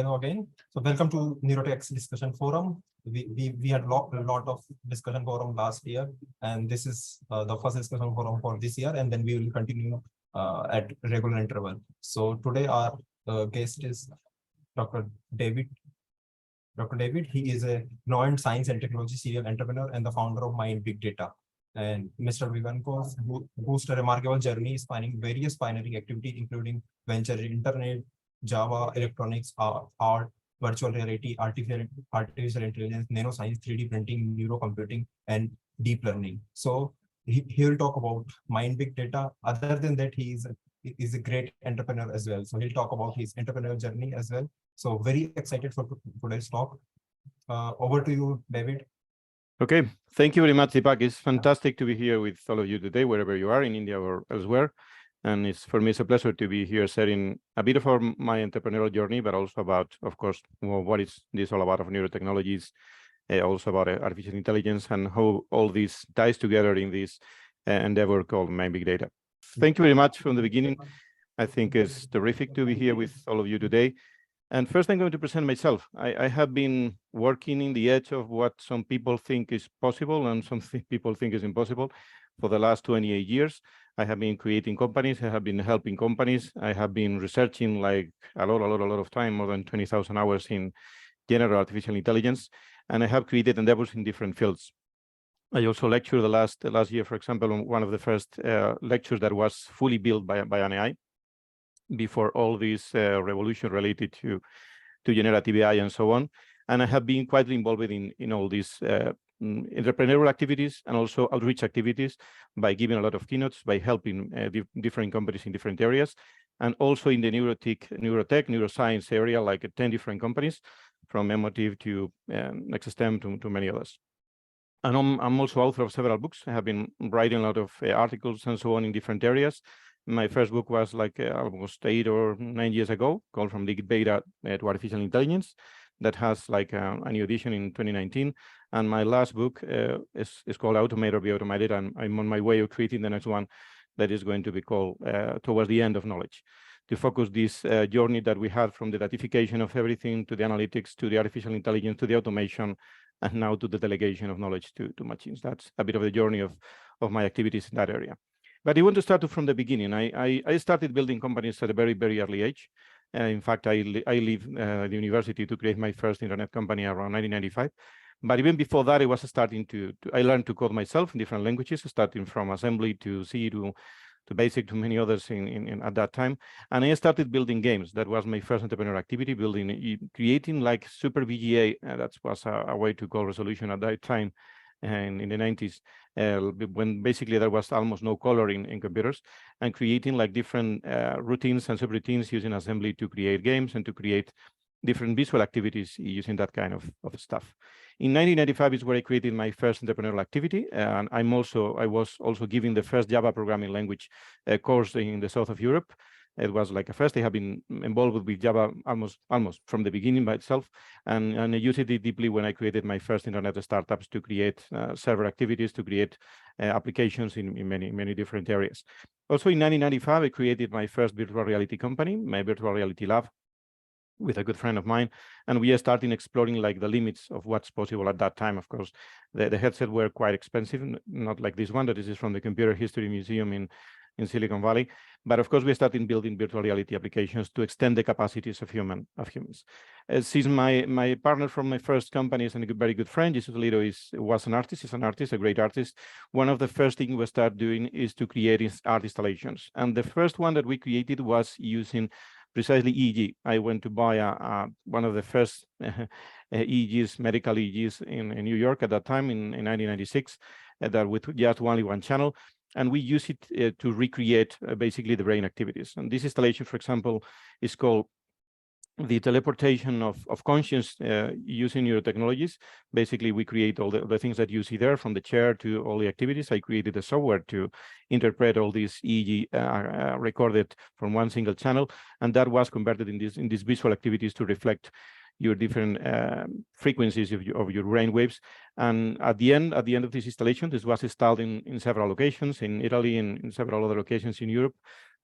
Hello again. So welcome to NeuroTechx Discussion Forum. We had a lot of discussion forum last year, and this is the first discussion forum for this year, and then we will continue at regular interval. So today our guest is Dr. David. Dr. David, he is a Nano Science and Technology serial entrepreneur and the founder of MindBigData. And Mr. Vivancos, who boasts a remarkable journey spanning various pioneering activities, including venture in internet, Java, electronics, art, virtual reality, artificial intelligence, nano science, 3D printing, neuro computing, and deep learning. So he will talk about MindBigData. Other than that, he is a great entrepreneur as well. So he'll talk about his entrepreneurial journey as well. So very excited for today's talk. Over to you, David. Okay, thank you very much, Deepak. It's fantastic to be here with all of you today, wherever you are in India or elsewhere. And for me, it's a pleasure to be here sharing a bit of my entrepreneurial journey, but also about, of course, what is this all about of neurotechnologies, also about artificial intelligence and how all this ties together in this endeavor called MindBigData. Thank you very much from the beginning. I think it's terrific to be here with all of you today. And first, I'm going to present myself. I have been working in the edge of what some people think is possible and some people think is impossible for the last 28 years. I have been creating companies. I have been helping companies. I have been researching like a lot of time, more than 20,000 hours in general artificial intelligence. And I have created endeavors in different fields. I also lectured the last year, for example, on one of the first lectures that was fully built by an AI. Before all this revolution related to generative AI and so on. And I have been quite involved in all these entrepreneurial activities and also outreach activities by giving a lot of keynotes, by helping different companies in different areas, and also in the neuroscience area, like 10 different companies, from Emotive to NextStem to many others. And I'm also author of several books. I have been writing a lot of articles and so on in different areas. My first book was like almost 8 or 9 years ago, called From Big Data to Artificial Intelligence. That has like a new edition in 2019. And my last book is called Automate or Be Automated. And I'm on my way of creating the next one that is going to be called Towards the End of Knowledge, to focus this journey that we had from the datification of everything to the analytics, to the artificial intelligence, to the automation, and now to the delegation of knowledge to machines. That's a bit of the journey of my activities in that area. But I want to start from the beginning. I started building companies at a very early age. In fact, I leave the university to create my first internet company around 1995. But even before that, I was starting I learned to code myself in different languages, starting from assembly to C to BASIC to many others at that time. And I started building games. That was my first entrepreneurial activity, creating like super VGA. That was a way to call resolution at that time. And in the 90s, when basically there was almost no color in computers, and creating like different routines and subroutines using assembly to create games and to create different visual activities using that kind of stuff. In 1995 is where I created my first entrepreneurial activity, and I was also giving the first Java programming language course in the south of Europe. It was like a first. I have been involved with Java almost from the beginning by itself, and I used it deeply when I created my first internet startups to create server activities, to create applications in many different areas. Also in 1995, I created my first virtual reality company, my virtual reality lab, with a good friend of mine, and we are starting exploring like the limits of what's possible at that time. Of course, the headsets were quite expensive, not like this one. This is from the Computer History Museum in Silicon Valley. But of course, we started building virtual reality applications to extend the capacities of humans. Since my partner from my first company is a very good friend, Jesus Lito was an artist, is an artist, a great artist. One of the first things we start doing is to create art installations. And the first one that we created was using precisely EEG. I went to buy one of the first EEGs, medical EEGs in New York at that time in 1996, that with just only one channel. And we use it to recreate basically the brain activities. And this installation, for example, is called the teleportation of conscience using neurotechnologies. Basically, we create all the things that you see there, from the chair to all the activities. I created a software to interpret all these EEG recorded from one single channel, and that was converted in these visual activities to reflect your different frequencies of your brain waves. And at the end of this installation, this was installed in several locations in Italy and in several other locations in Europe.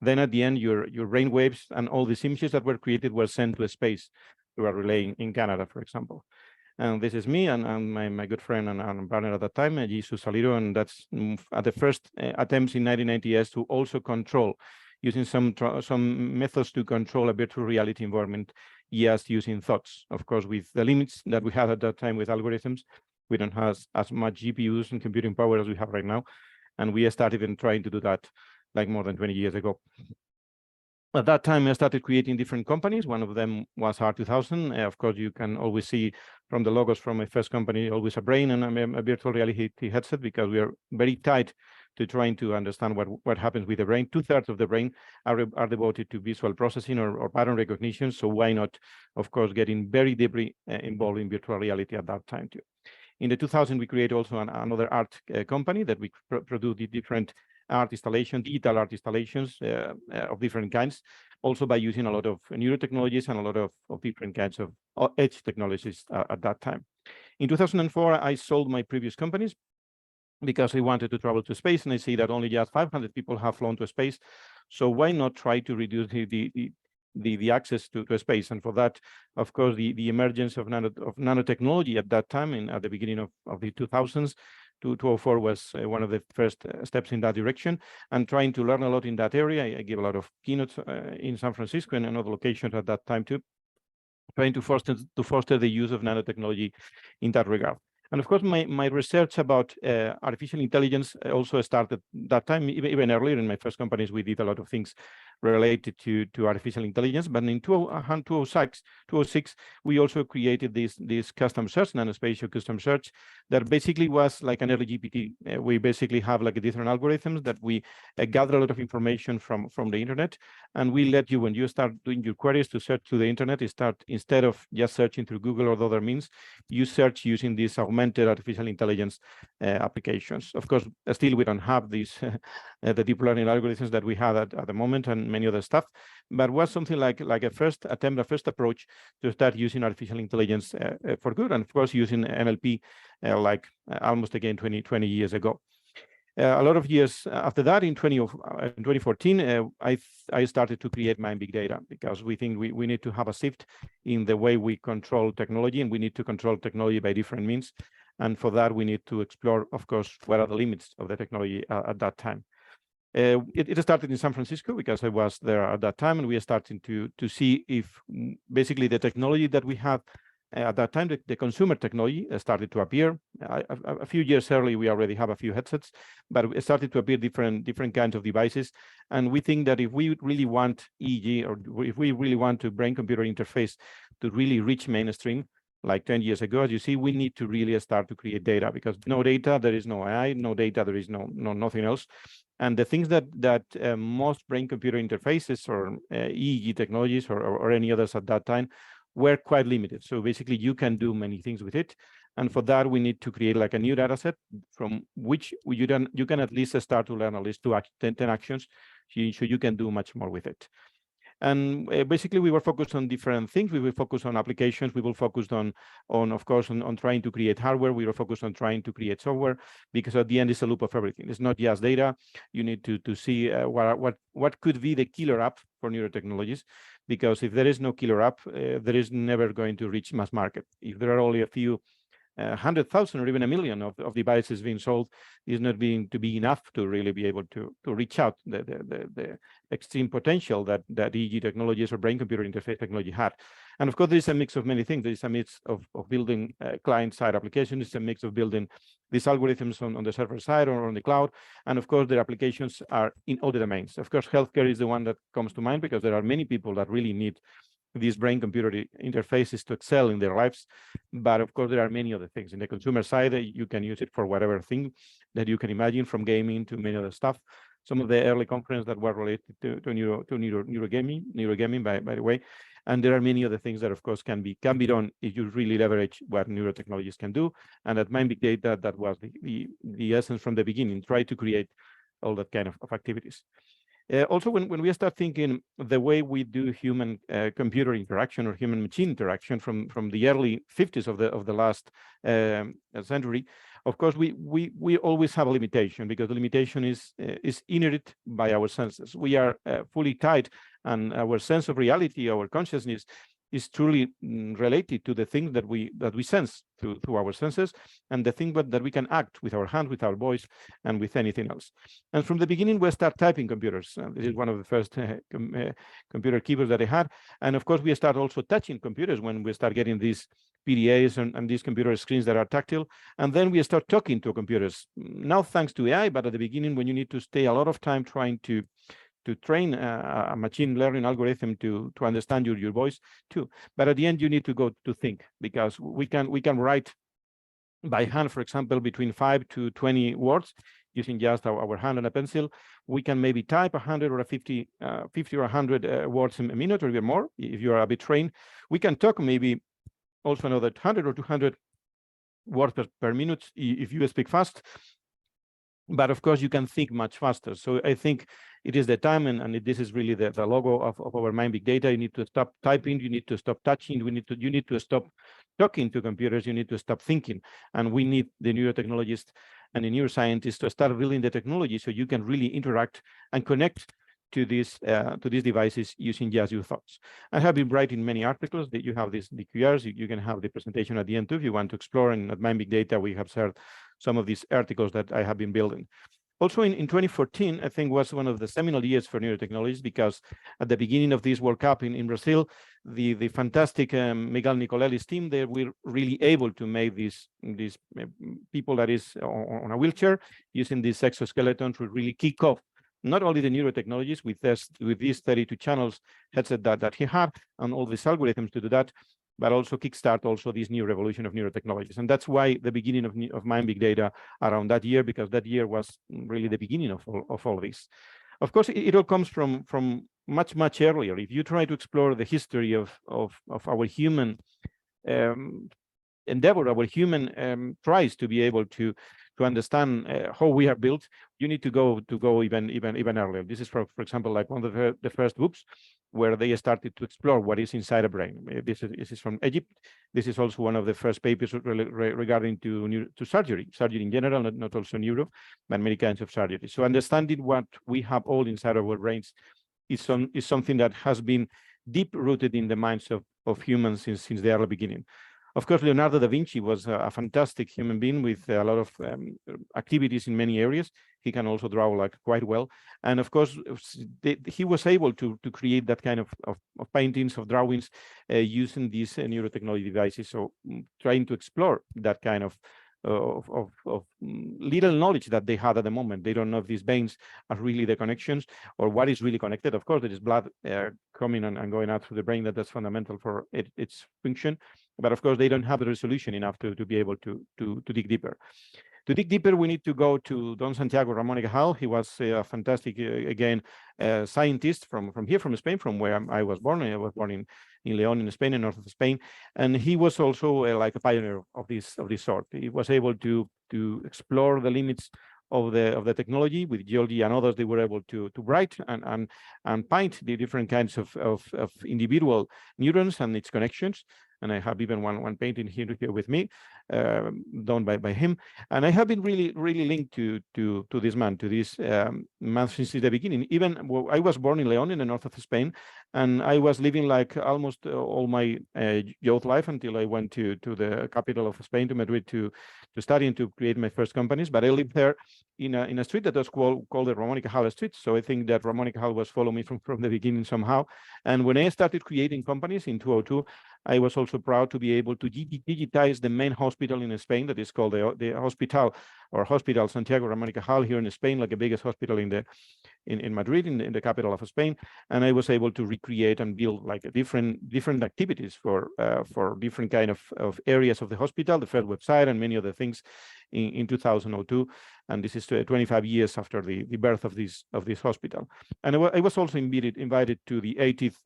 Then at the end, your brain waves and all these images that were created were sent to space through a relay in Canada, for example. And this is me and my good friend and partner at that time, Jesus Saliro, and that's at the first attempts in 1990s to also control, using some methods to control a virtual reality environment, just using thoughts. Of course, with the limits that we had at that time with algorithms, we don't have as much GPUs and computing power as we have right now. And we started in trying to do that like more than 20 years ago. At that time, I started creating different companies. One of them was R2000. Of course, you can always see from the logos from my first company, always a brain and a virtual reality headset, because we are very tight to trying to understand what happens with the brain. 2/3 of the brain are devoted to visual processing or pattern recognition. So why not, of course, getting very deeply involved in virtual reality at that time too. In the 2000, we created also another art company that we produce the different art installation, digital art installations of different kinds, also by using a lot of neurotechnologies and a lot of different kinds of edge technologies at that time. In 2004, I sold my previous companies because I wanted to travel to space, and I see that only just 500 people have flown to space. So why not try to reduce the access to space? And for that, of course, the emergence of nanotechnology at that time, and at the beginning of the 2000s, 2004 was one of the first steps in that direction, and trying to learn a lot in that area. I gave a lot of keynotes in San Francisco and in other locations at that time too, trying to foster the use of nanotechnology in that regard. And of course, my research about artificial intelligence also started that time, even earlier. In my first companies, we did a lot of things related to artificial intelligence. But in 2006, we also created this custom search, nanospatial custom search, that basically was like an early GPT. We basically have like different algorithms that we gather a lot of information from the internet, and we let you, when you start doing your queries to search through the internet, instead of just searching through Google or other means, you search using these augmented artificial intelligence applications. Of course, still we don't have these the deep learning algorithms that we had at the moment, and many other stuff, but was something like a first attempt, a first approach to start using artificial intelligence for good, and of course using NLP almost again 20 years ago. A lot of years after that, in 2014, I started to create MindBigData, because we think we need to have a shift in the way we control technology, and we need to control technology by different means. And for that, we need to explore, of course, what are the limits of the technology at that time. It started in San Francisco because I was there at that time, and we are starting to see if basically the technology that we have at that time, the consumer technology started to appear. A few years early, we already have a few headsets, but it started to appear different kinds of devices. And we think that if we really want EEG, or if we really want to brain-computer interface to really reach mainstream, like 10 years ago, as you see, we need to really start to create data, because no data, there is no AI, no data, there is nothing else. And the things that most brain-computer interfaces or EEG technologies or any others at that time were quite limited. So basically, you can do many things with it. And for that, we need to create like a new data set from which you can at least start to learn at least 10 actions, so you can do much more with it. And basically, we were focused on different things. We will focus on applications. We will focus on of course, on trying to create hardware. We were focused on trying to create software, because at the end, it's a loop of everything. It's not just data. You need to see what could be the killer app for neurotechnologies, because if there is no killer app, there is never going to reach mass market. If there are only a few 100,000 or even 1 million of devices being sold, is not being to be enough to really be able to reach out the extreme potential that EEG technologies or brain-computer interface technology had. And of course, there is a mix of many things. There is a mix of building client-side applications. It's a mix of building these algorithms on the server side or on the cloud. And of course, their applications are in all the domains. Of course, healthcare is the one that comes to mind, because there are many people that really need these brain-computer interfaces to excel in their lives. But of course, there are many other things. In the consumer side, you can use it for whatever thing that you can imagine, from gaming to many other stuff. Some of the early conferences that were related to neurogaming, by the way. And there are many other things that, of course, can be done if you really leverage what neurotechnologies can do. And at MindBigData, that was the essence from the beginning. Try to create all that kind of activities. Also, when we start thinking the way we do human computer interaction or human machine interaction from the early 50s of the last century, of course, we always have a limitation, because the limitation is inherent by our senses. We are fully tied, and our sense of reality, our consciousness, is truly related to the things that we sense through our senses, and the thing that we can act with our hand, with our voice, and with anything else. And from the beginning, we start typing computers. This is one of the first computer keyboards that I had. And of course, we start also touching computers when we start getting these PDAs and these computer screens that are tactile. And then we start talking to computers. Now, thanks to AI, but at the beginning, when you need to stay a lot of time trying to train a machine learning algorithm to understand your voice too. But at the end, you need to go to think, because we can write by hand, for example, between 5 to 20 words using just our hand and a pencil. We can maybe type 100 or 50 or 100 words a minute, or even more if you are a bit trained. We can talk maybe also another 100 or 200 words per minute if you speak fast. But of course, you can think much faster. So I think it is the time, and this is really the logo of our MindBigData. You need to stop typing, you need to stop touching, you need to stop talking to computers, you need to stop thinking. And we need the neurotechnologists and the neuroscientists to start building the technology so you can really interact and connect to these devices using just your thoughts. I have been writing many articles that you have the QRs. You can have the presentation at the end too if you want to explore. And at MindBigData, we have shared some of these articles that I have been building. Also in 2014, I think was one of the seminal years for neurotechnologies, because at the beginning of this World Cup in Brazil, the fantastic Miguel Nicolelli's team, they were really able to make these people that is on a wheelchair using this exoskeleton to really kick off not only the neurotechnologies with these 32 channels headset that he had and all these algorithms to do that, but also kickstart also this new revolution of neurotechnologies. And that's why the beginning of MindBigData around that year, because that year was really the beginning of all this. Of course, it all comes from much earlier. If you try to explore the history of our human endeavor, our human tries to be able to understand how we are built, you need to go even earlier. This is for example, like one of the first books where they started to explore what is inside a brain. This is from Egypt. This is also one of the first papers regarding to surgery in general, not also neuro, but many kinds of surgery. So understanding what we have all inside our brains is something that has been deep rooted in the minds of humans since the early beginning. Of course, Leonardo da Vinci was a fantastic human being with a lot of activities in many areas. He can also draw like quite well. And of course, he was able to create that kind of paintings, of drawings using these neurotechnology devices. So trying to explore that kind of little knowledge that they had at the moment. They don't know if these veins are really the connections or what is really connected. Of course, there is blood coming and going out through the brain. That's fundamental for its function. But of course, they don't have the resolution enough to be able to dig deeper. To dig deeper, we need to go to Don Santiago Ramón y Cajal. He was a fantastic, scientist from here, from Spain, from where I was born. I was born in León, in Spain, in north of Spain, and he was also like a pioneer of this sort. He was able to explore the limits of the technology with geology and others. They were able to write and paint the different kinds of individual neurons and its connections. And I have even one painting here with me, done by him. And I have been really linked to this man, since the beginning. Even I was born in León, in the north of Spain, and I was living like almost all my youth life until I went to the capital of Spain, to Madrid, to study and to create my first companies. But I lived there in a street that was called the Ramón y Cajal Street. So I think that Ramón y Cajal was following me from the beginning somehow. And when I started creating companies in 2002, I was also proud to be able to digitize the main hospital in Spain that is called the Hospital Santiago Ramón y Cajal here in Spain, like the biggest hospital in Madrid, in the capital of Spain. And I was able to recreate and build like different activities for different kind of areas of the hospital, the first website and many other things in 2002. And this is 25 years after the birth of this hospital. And I was also invited to the 80th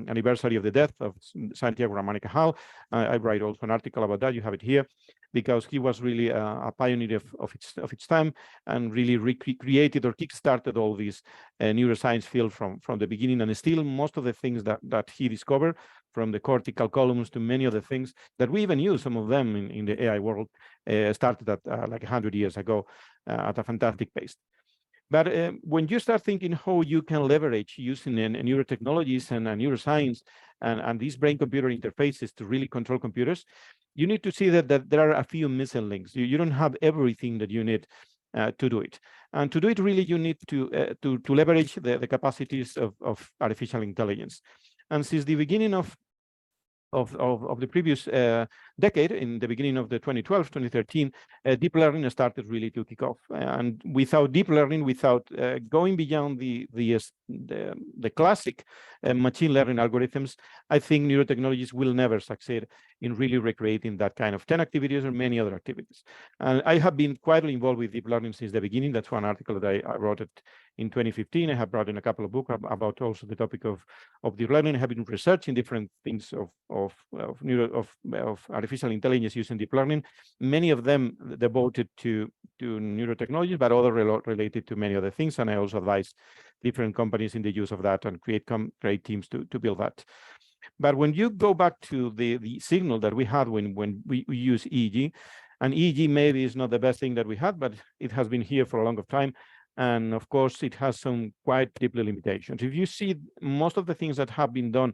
anniversary of the death of Santiago Ramón y Cajal. I write also an article about that. You have it here, because he was really a pioneer of its time, and really recreated or kickstarted all these neuroscience field from the beginning. And still most of the things that he discovered, from the cortical columns to many other things that we even use, some of them in the AI world, started at like 100 years ago at a fantastic pace. But when you start thinking how you can leverage using neurotechnologies and neuroscience and these brain-computer interfaces to really control computers, you need to see that there are a few missing links. You don't have everything that you need to do it. And to do it, really, you need to leverage the capacities of artificial intelligence. And since the beginning of the previous decade, in the beginning of the 2012, 2013, deep learning started really to kick off. And without deep learning, without going beyond the classic machine learning algorithms, I think neurotechnologies will never succeed in really recreating that kind of 10 activities or many other activities. And I have been quite involved with deep learning since the beginning. That's one article that I wrote it in 2015. I have brought in a couple of books about also the topic of deep learning. I have been researching different things of artificial intelligence using deep learning, many of them devoted to neurotechnologies, but other related to many other things. And I also advise different companies in the use of that and create teams to build that. But when you go back to the signal that we had when we use EEG, and EEG maybe is not the best thing that we had, but it has been here for a long time. And of course, it has some quite deep limitations. If you see most of the things that have been done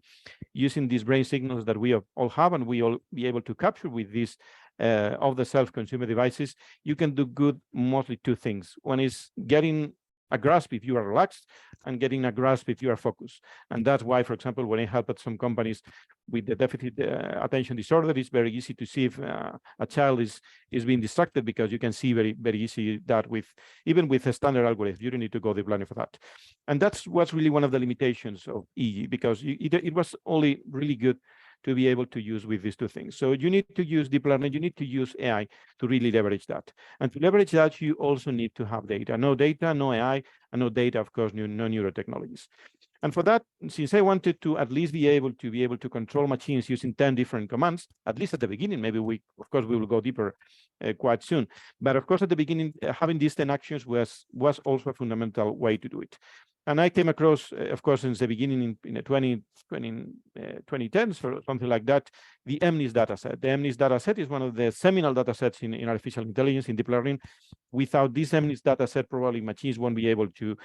using these brain signals that we all have and we all be able to capture with these off-the-shelf consumer devices, you can do good mostly two things. One is getting a grasp if you are relaxed and getting a grasp if you are focused. And that's why, for example, when I help at some companies with the deficit attention disorder, it's very easy to see if a child is being distracted, because you can see very easy that even with a standard algorithm, you don't need to go deep learning for that. And that's what's really one of the limitations of EEG, because it was only really good to be able to use with these two things. So you need to use deep learning, you need to use AI to really leverage that. And to leverage that, you also need to have data. No data, no AI, and no data, of course, no neurotechnologies. And for that, since I wanted to at least be able to control machines using 10 different commands, at least at the beginning, maybe we will go deeper quite soon. But of course, at the beginning, having these 10 actions was also a fundamental way to do it. And I came across, of course, since the beginning in the 2010s or something like that, the MNIST dataset. The MNIST dataset is one of the seminal datasets in artificial intelligence, in deep learning. Without this MNIST dataset, probably machines won't be able to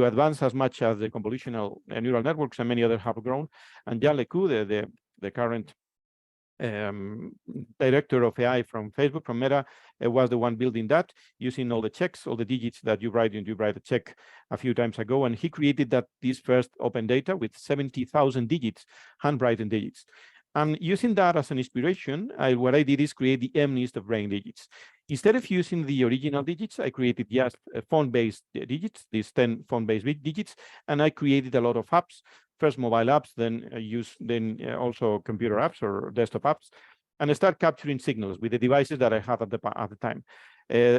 advance as much as the convolutional neural networks and many others have grown. And Jan LeCun, the current director of AI from Facebook, from Meta, was the one building that using all the checks, all the digits that you write a check a few times ago. And he created this first open data with 70,000 digits, handwritten digits. And using that as an inspiration, what I did is create the MNIST of brain digits. Instead of using the original digits, I created just phone-based digits, these 10 phone-based digits, and I created a lot of apps. First mobile apps, then also computer apps or desktop apps, and I start capturing signals with the devices that I had at the time.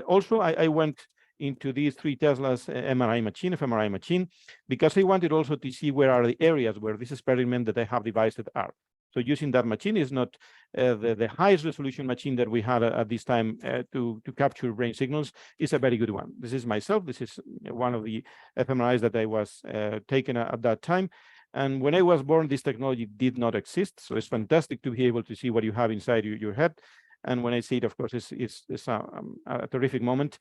Also, I went into these 3 Teslas fMRI machine, because I wanted also to see where are the areas where this experiment that I have devices are. So using that machine is not the highest resolution machine that we had at this time to capture brain signals. Is a very good one. This is myself. This is one of the fMRIs that I was taken at that time. And when I was born, this technology did not exist. So it's fantastic to be able to see what you have inside your head. And when I see it, of course, it's a terrific moment.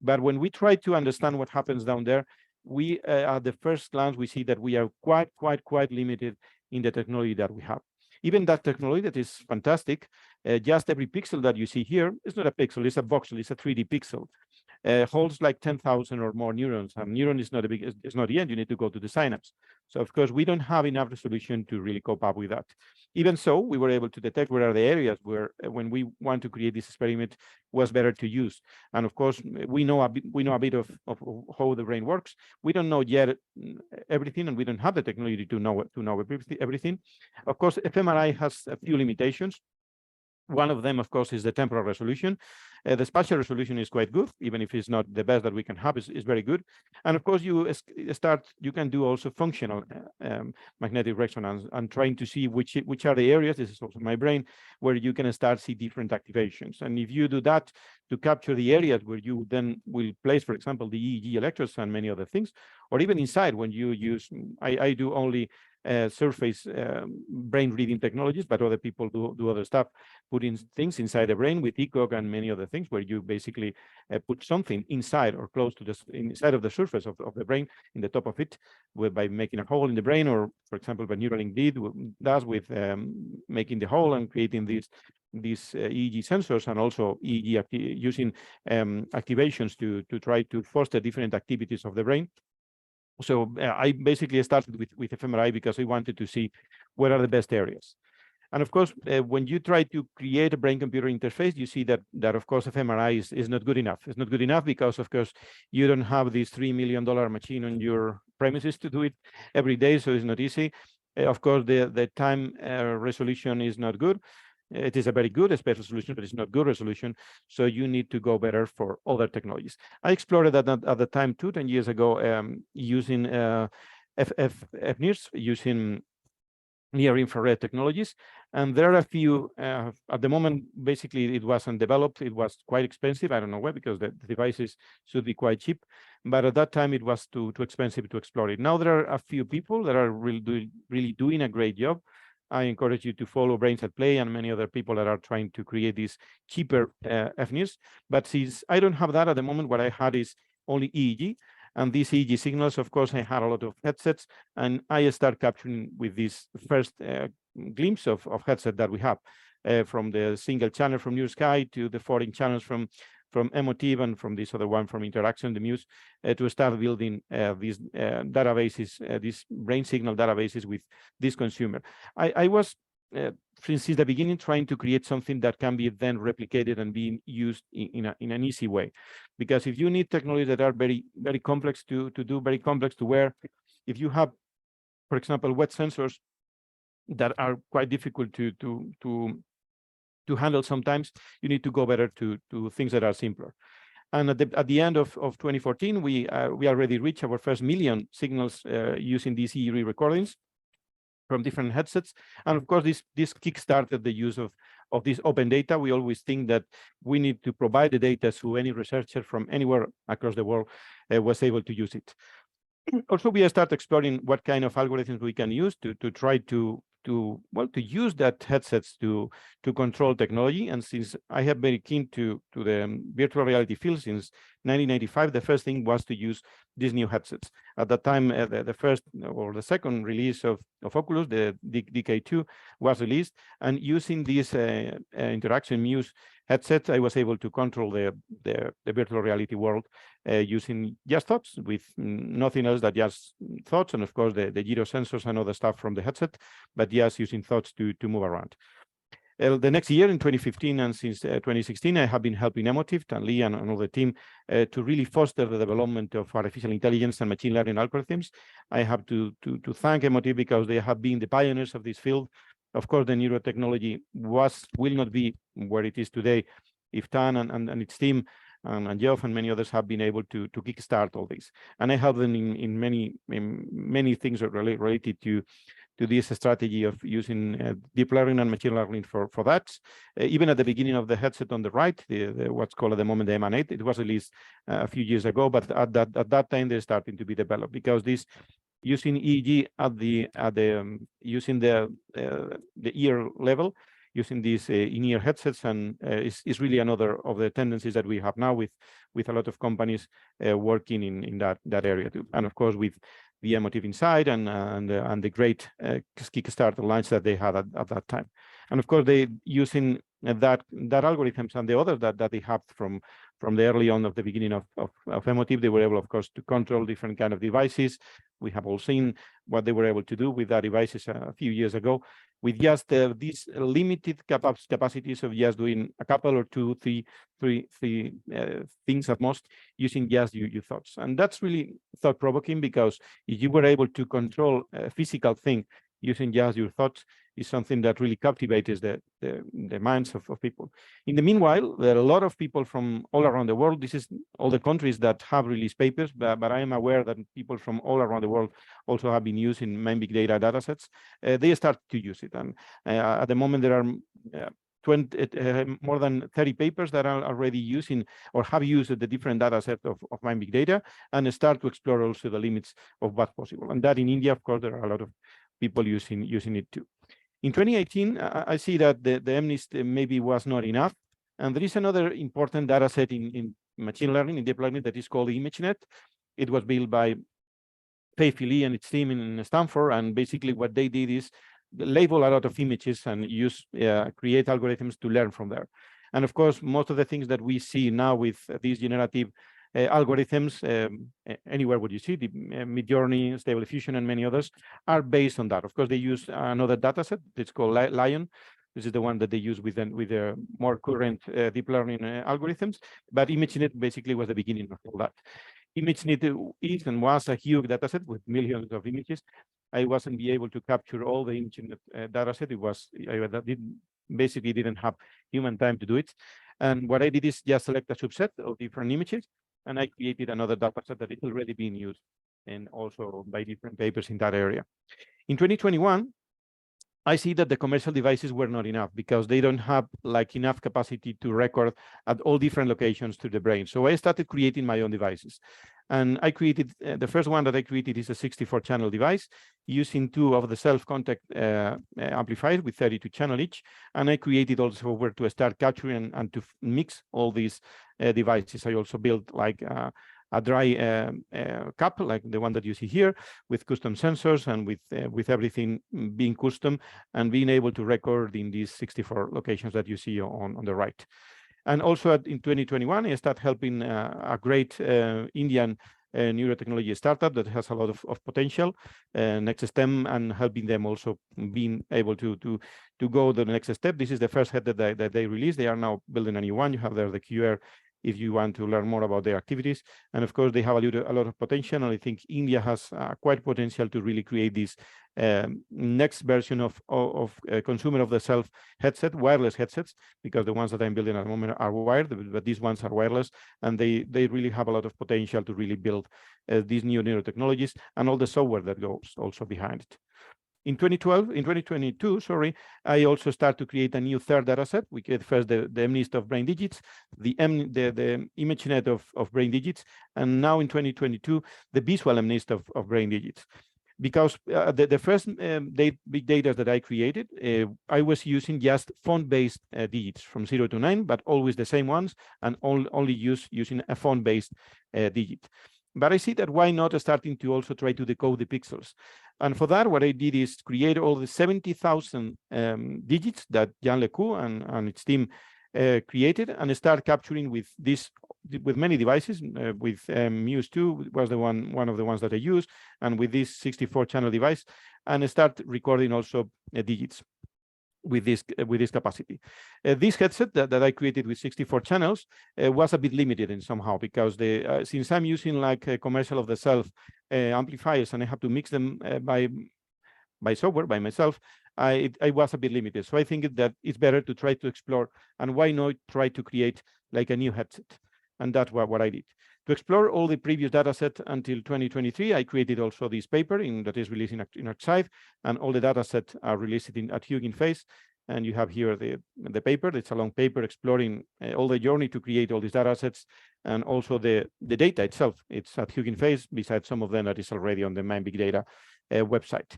But when we try to understand what happens down there, we at the first glance, we see that we are quite limited in the technology that we have. Even that technology that is fantastic, just every pixel that you see here is not a pixel, it's a voxel, it's a 3D pixel. Holds like 10,000 or more neurons. And neuron is not it's not the end, you need to go to the synapse. So of course, we don't have enough resolution to really cope up with that. Even so, we were able to detect where are the areas where, when we want to create this experiment, was better to use. And of course, we know a bit of how the brain works. We don't know yet everything, and we don't have the technology to know everything. Of course, fMRI has a few limitations. One of them, of course, is the temporal resolution. The spatial resolution is quite good, even if it's not the best that we can have, is very good. And of course, you can do also functional magnetic resonance and trying to see which are the areas, this is also my brain, where you can start see different activations. And if you do that to capture the areas where you then will place, for example, the EEG electrodes and many other things, or even inside when you use, I do only surface brain reading technologies, but other people do other stuff, putting things inside the brain with ECOG and many other things. things, where you basically put something inside or close to the inside of the surface of the brain, in the top of it, by making a hole in the brain, or for example, what Neuralink does with making the hole and creating these EEG sensors, and also EEG using activations to try to foster different activities of the brain. So I basically started with fMRI because I wanted to see what are the best areas. And of course, when you try to create a brain-computer interface, you see that of course fMRI is not good enough. It's not good enough because, of course, you don't have this $3 million machine on your premises to do it every day, so it's not easy. Of course, the time resolution is not good. It is a very good spatial resolution, but it's not good resolution. So you need to go better for other technologies. I explored that at the time 10 years ago, using FNIRS, using near infrared technologies. And there are a few, at the moment, basically it wasn't developed. It was quite expensive. I don't know why, because the devices should be quite cheap. But at that time, it was too expensive to explore it. Now there are a few people that are really doing a great job. I encourage you to follow Brains at Play and many other people that are trying to create these cheaper FNIRS. But since I don't have that at the moment, what I had is only EEG. And these EEG signals, of course, I had a lot of headsets, and I start capturing with this first glimpse of headset that we have, from the single channel from NewSky to the 14 channels from Emotive, and from this other one from Interaction, the Muse, to start building these databases, these brain signal databases with this consumer. I was since the beginning trying to create something that can be then replicated and being used in an easy way. Because if you need technologies that are very complex to do, very complex to wear, if you have, for example, wet sensors that are quite difficult to handle sometimes, you need to go better to things that are simpler. And at the end of 2014, we already reached our first million signals using these EEG recordings from different headsets. And of course, this kickstarted the use of this open data. We always think that we need to provide the data so any researcher from anywhere across the world was able to use it. Also, we start exploring what kind of algorithms we can use to try to use that headsets to control technology. And since I have been keen to the virtual reality field since 1995, the first thing was to use these new headsets. At that time, the first or the second release of Oculus, the DK2, was released, and using this Interaction Muse headset, I was able to control the virtual reality world using just thoughts, with nothing else than just thoughts, and of course the gyro sensors and other stuff from the headset, but just using thoughts to move around. The next year, in 2015, and since 2016, I have been helping Emotive, and Lee and another team to really foster the development of artificial intelligence and machine learning algorithms. I have to thank Emotive because they have been the pioneers of this field. Of course, the neurotechnology will not be where it is today if Tan and its team and Geoff and many others have been able to kickstart all this. And I help them in many things related to this strategy of using deep learning and machine learning for that. Even at the beginning of the headset on the right, what's called at the moment the M8, it was released a few years ago, but at that time they're starting to be developed, because this using EEG using the ear level, using these in-ear headsets, and is really another of the tendencies that we have now with a lot of companies working in that area too. And of course, with the Emotive inside and the great Kickstarter launch that they had at that time. And of course, they using that algorithms and the others that they have from the early on of the beginning of Emotive, they were able, of course, to control different kind of devices. We have all seen what they were able to do with their devices a few years ago, with just these limited capacities of just doing a couple or two, three things at most, using just your thoughts. And that's really thought-provoking, because if you were able to control a physical thing using just your thoughts, is something that really captivates the minds of people. In the meanwhile, there are a lot of people from all around the world. This is all the countries that have released papers, but I am aware that people from all around the world also have been using MindBigData datasets. They start to use it, and at the moment there are more than 30 papers that are already using or have used the different data set of MindBigData, and start to explore also the limits of what's possible. And that in India, of course, there are a lot of people using it too. In 2018, I see that the MNIST maybe was not enough. And there is another important data set in machine learning, in deep learning, that is called ImageNet. It was built by Fei-Fei Li and its team in Stanford. And basically what they did is label a lot of images and create algorithms to learn from there. And of course, most of the things that we see now with these generative algorithms, anywhere what you see, the Midjourney, Stable Diffusion, and many others, are based on that. Of course, they use another data set. It's called Lion. This is the one that they use with the more current deep learning algorithms. But ImageNet basically was the beginning of all that. ImageNet is and was a huge data set with millions of images. I wasn't be able to capture all the ImageNet data set. Basically didn't have human time to do it. And what I did is just select a subset of different images, and I created another data set that is already being used and also by different papers in that area. In 2021, I see that the commercial devices were not enough because they don't have like enough capacity to record at all different locations to the brain. So I started creating my own devices. And I created, the first one that I created is a 64-channel device using 2 of the self-contact amplifiers with 32 channel each. And I created also software to start capturing and to mix all these devices. I also built like a dry cup, like the one that you see here, with custom sensors and with everything being custom and being able to record in these 64 locations that you see on the right. And also in 2021, I started helping a great Indian neurotechnology startup that has a lot of potential, NextStem, and helping them also being able to go the next step. This is the first head that they released. They are now building a new one. You have there the QR if you want to learn more about their activities. And of course, they have a lot of potential. And I think India has quite potential to really create this next version of consumer of the self headset, wireless headsets, because the ones that I'm building at the moment are wired, but these ones are wireless. And they really have a lot of potential to really build these new neurotechnologies and all the software that goes also behind it. In 2022, I also start to create a new third data set. We get first the MNIST of brain digits, the ImageNet of brain digits, and now in 2022, the visual MNIST of brain digits. Because the first big data that I created, I was using just font-based digits from 0 to 9, but always the same ones, and only using a font-based digit. But I see that why not starting to also try to decode the pixels. And for that, what I did is create all the 70,000 digits that Jan LeCoux and its team created, and start capturing with many devices. With Muse 2 was one of the ones that I used, and with this 64-channel device, and start recording also digits with this capacity. This headset that I created with 64 channels was a bit limited in somehow, because since I'm using like a commercial of the self amplifiers, and I have to mix them by software by myself, I was a bit limited. So I think that it's better to try to explore, and why not try to create like a new headset. And that's what I did. To explore all the previous data set until 2023, I created also this paper that is released in Archive, and all the data set are released at Hugging Face. And you have here the paper. It's a long paper exploring all the journey to create all these data sets, and also the data itself. It's at Hugging Face, besides some of them that is already on the MindBigData website.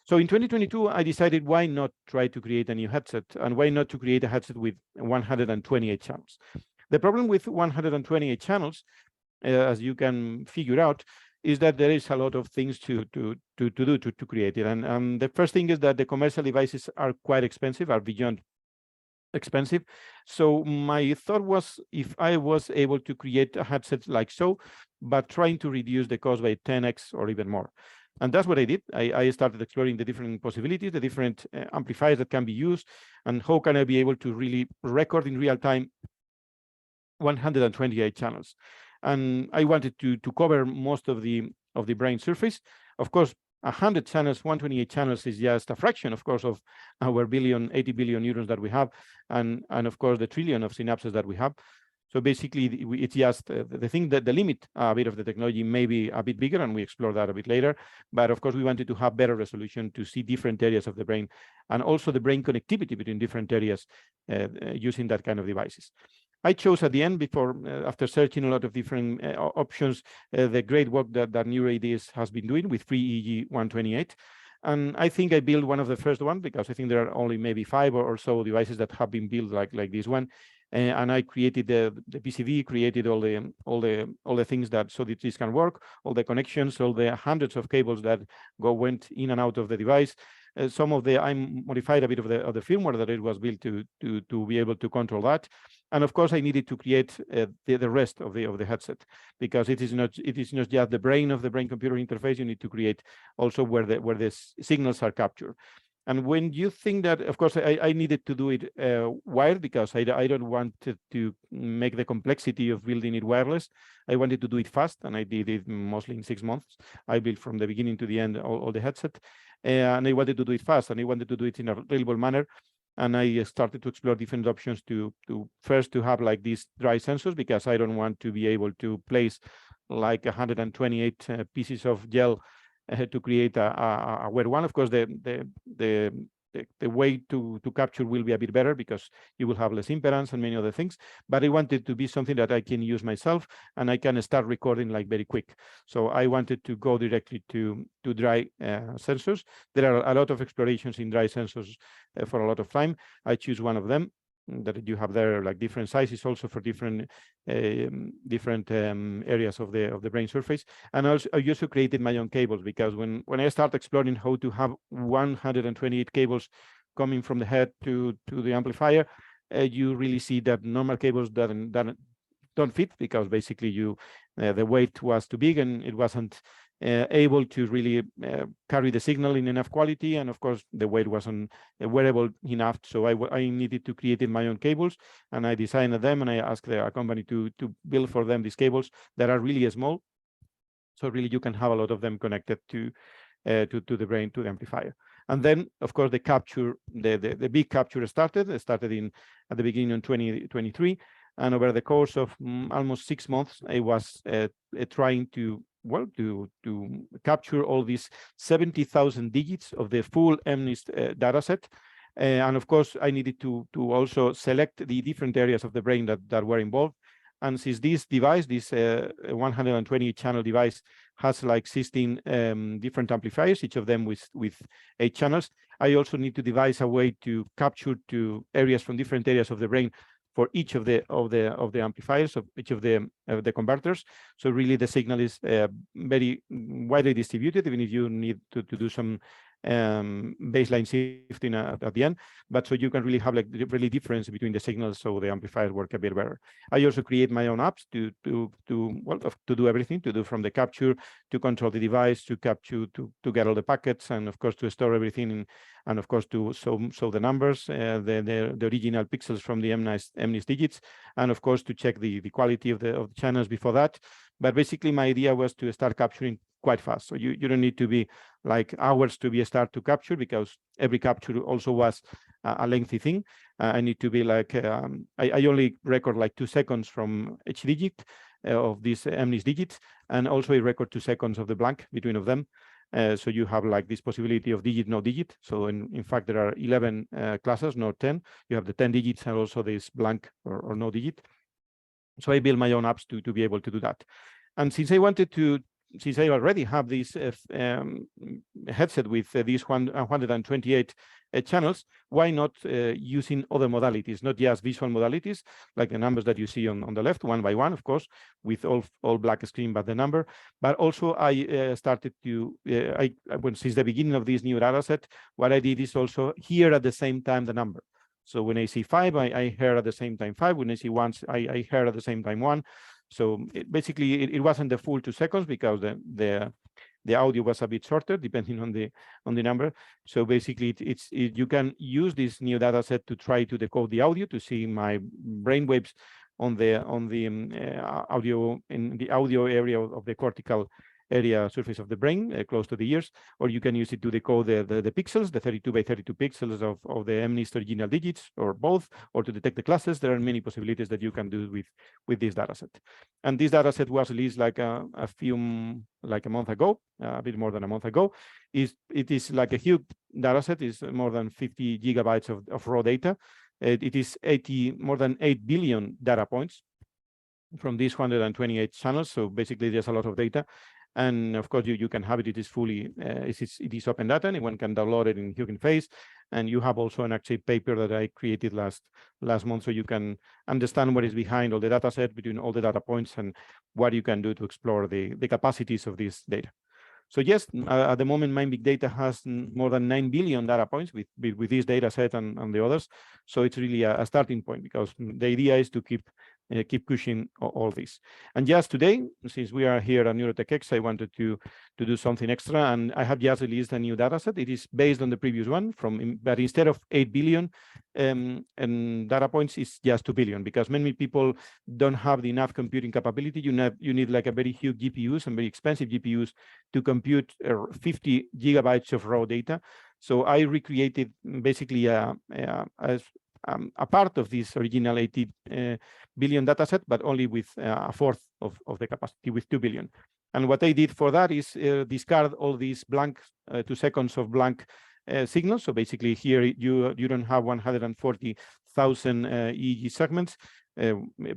So in 2022, I decided why not try to create a new headset, and why not to create a headset with 128 channels. The problem with 128 channels, as you can figure out, is that there is a lot of things to create it. And the first thing is that the commercial devices are quite expensive, are beyond expensive. So my thought was, if I was able to create a headset like so, but trying to reduce the cost by 10x or even more. And that's what I did. I started exploring the different possibilities, the different amplifiers that can be used, and how can I be able to really record in real time 128 channels. And I wanted to cover most of the brain surface. Of course, 100 channels, 128 channels is just a fraction, of course, of our 80 billion neurons that we have, and of course, the trillion of synapses that we have. So basically, it's just the thing that the limit a bit of the technology may be a bit bigger, and we explore that a bit later. But of course, we wanted to have better resolution to see different areas of the brain, and also the brain connectivity between different areas using that kind of devices. I chose at the end, after searching a lot of different options, the great work that NeuroIDs has been doing with free EEG 128. And I think I built one of the first ones, because I think there are only maybe 5 or so devices that have been built like this one. and I created the PCB, created all the things that so that this can work, all the connections, all the hundreds of cables that went in and out of the device. Some of the I modified a bit of the firmware that it was built to be able to control that, and of course I needed to create the rest of the headset, because it is not just the brain of the brain-computer interface. You need to create also where the signals are captured. And when you think that, of course, I needed to do it wired, because I don't want to make the complexity of building it wireless. I wanted to do it fast, and I did it mostly in 6 months. I built from the beginning to the end all the headset, and I wanted to do it fast, and I wanted to do it in a reliable manner. And I started to explore different options to first to have like these dry sensors, because I don't want to be able to place like 128 pieces of gel to create a wet one. Of course, the way to capture will be a bit better, because you will have less impedance and many other things. But I wanted to be something that I can use myself, and I can start recording like very quick. So I wanted to go directly to dry sensors. There are a lot of explorations in dry sensors for a lot of time. I choose one of them that you have there, like different sizes also for different areas of the brain surface. And also I also created my own cables, because when I start exploring how to have 128 cables coming from the head to the amplifier, you really see that normal cables don't fit, because basically the weight was too big, and it wasn't able to really carry the signal in enough quality, and of course the weight wasn't wearable enough. So I needed to create my own cables, and I designed them, and I asked a company to build for them these cables that are really small, so really you can have a lot of them connected to the brain, to the amplifier. And then of course the capture, the big capture started at the beginning of 2023, and over the course of almost 6 months I was trying to capture all these 70,000 digits of the full MNIST dataset. And of course, I needed to also select the different areas of the brain that were involved. And since this device, this 120 channel device, has like 16 different amplifiers, each of them with 8 channels, I also need to devise a way to capture areas from different areas of the brain for each of the amplifiers, of each of the converters. So really the signal is very widely distributed, even if you need to do some baseline shifting at the end. But so you can really have like really difference between the signals, so the amplifiers work a bit better. I also create my own apps to do everything, to do from the capture, to control the device, to capture, to get all the packets, and of course to store everything, and of course to show the numbers, the original pixels from the MNIST digits, and of course to check the quality of the channels before that. But basically my idea was to start capturing quite fast. So you don't need to be like hours to start to capture, because every capture also was a lengthy thing. I need to be like, I only record like 2 seconds from each digit of these MNIST digits, and also I record 2 seconds of the blank between of them. So you have like this possibility of digit, no digit. So in fact, there are 11 classes, not 10. You have the 10 digits and also this blank or no digit. So I built my own apps to be able to do that. And since I already have this headset with these 128 channels, why not using other modalities, not just visual modalities, like the numbers that you see on the left, one by one, of course, with all black screen, but the number. But also I started to, since the beginning of this new data set, what I did is also hear at the same time the number. So when I see 5, I hear at the same time 5. When I see 1, I hear at the same time 1. So basically, it wasn't the full 2 seconds, because the audio was a bit shorter depending on the number. So basically, you can use this new data set to try to decode the audio, to see my brain waves on the audio, in the audio area of the cortical area surface of the brain, close to the ears, or you can use it to decode the pixels, the 32 by 32 pixels of the MNIST original digits, or both, or to detect the classes. There are many possibilities that you can do with this dataset. And this dataset was released like a month ago, a bit more than a month ago. It is like a huge dataset. It's more than 50 gigabytes of raw data. It is more than 8 billion data points from these 128 channels. So basically, there's a lot of data. And of course, you can have it. It is fully, it is open data. Anyone can download it in Hugging Face. And you have also an actual paper that I created last month, so you can understand what is behind all the data set, between all the data points, and what you can do to explore the capacities of this data. So yes, at the moment, MindBigData has more than 9 billion data points with this data set and the others. So it's really a starting point, because the idea is to keep pushing all this. And just today, since we are here at NeuroTechx, I wanted to do something extra, and I have just released a new data set. It is based on the previous one, but instead of 8 billion and data points, it's just 2 billion, because many people don't have enough computing capability. You need like a very huge GPUs and very expensive GPUs to compute 50 gigabytes of raw data. So I recreated basically a part of this original 80 billion dataset, but only with a fourth of the capacity, with 2 billion. And what I did for that is discard all these blank 2 seconds of blank signals. So basically here you don't have 140,000 EEG segments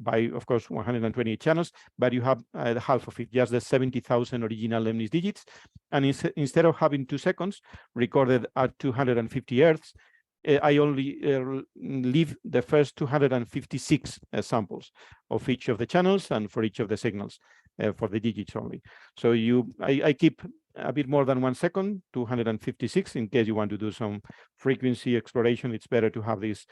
by, of course, 128 channels, but you have half of it, just the 70,000 original lemnis digits. And instead of having 2 seconds recorded at 250 hertz, I only leave the first 256 samples of each of the channels and for each of the signals for the digits only. So I keep a bit more than 1 second, 256, in case you want to do some frequency exploration. It's better to have these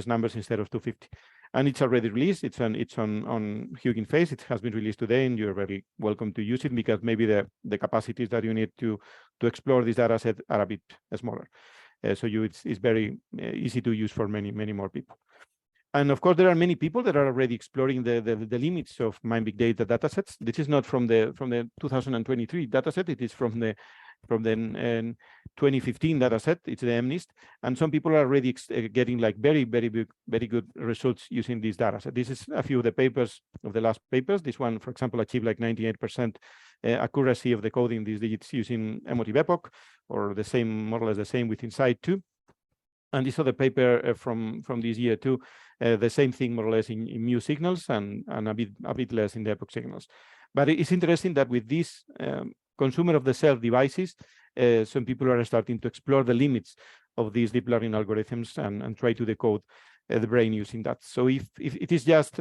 numbers instead of 250. And it's already released. It's on Hugging Face. It has been released today, and you're very welcome to use it, because maybe the capacities that you need to explore this data set are a bit smaller. So it's very easy to use for many more people. And of course, there are many people that are already exploring the limits of MindBigData datasets. This is not from the 2023 dataset. It is from the 2015 dataset. It's the MNIST, and some people are already getting like very good results using this dataset. This is a few of the papers of the last papers. This one, for example, achieved like 98% accuracy of decoding these digits using emotive epoch, or the same, more or less the same with Insight 2. And this other paper from this year too, the same thing more or less in mu signals, and a bit less in the epoch signals. But it's interesting that with these consumer of the self devices, some people are starting to explore the limits of these deep learning algorithms and try to decode the brain using that. So if it is just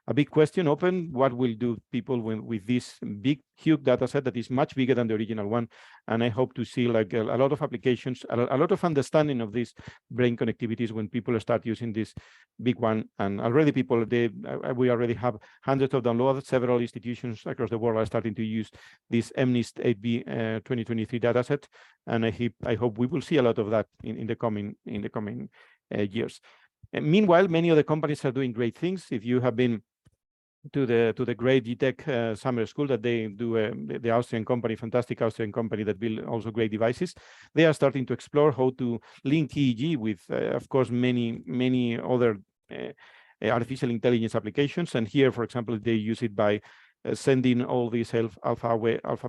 a big question open, what will do people with this big, huge data set that is much bigger than the original one? And I hope to see like a lot of applications, a lot of understanding of these brain connectivities when people start using this big one. And already people, we already have hundreds of downloads. Several institutions across the world are starting to use this MNIST 8B 2023 dataset. And I hope we will see a lot of that in the coming years. And meanwhile, many other companies are doing great things. If you have been to the great GTech summer school that they do, the Austrian company, fantastic Austrian company that build also great devices, they are starting to explore how to link EEG with, of course, many other artificial intelligence applications. And here, for example, they use it by sending all these alpha,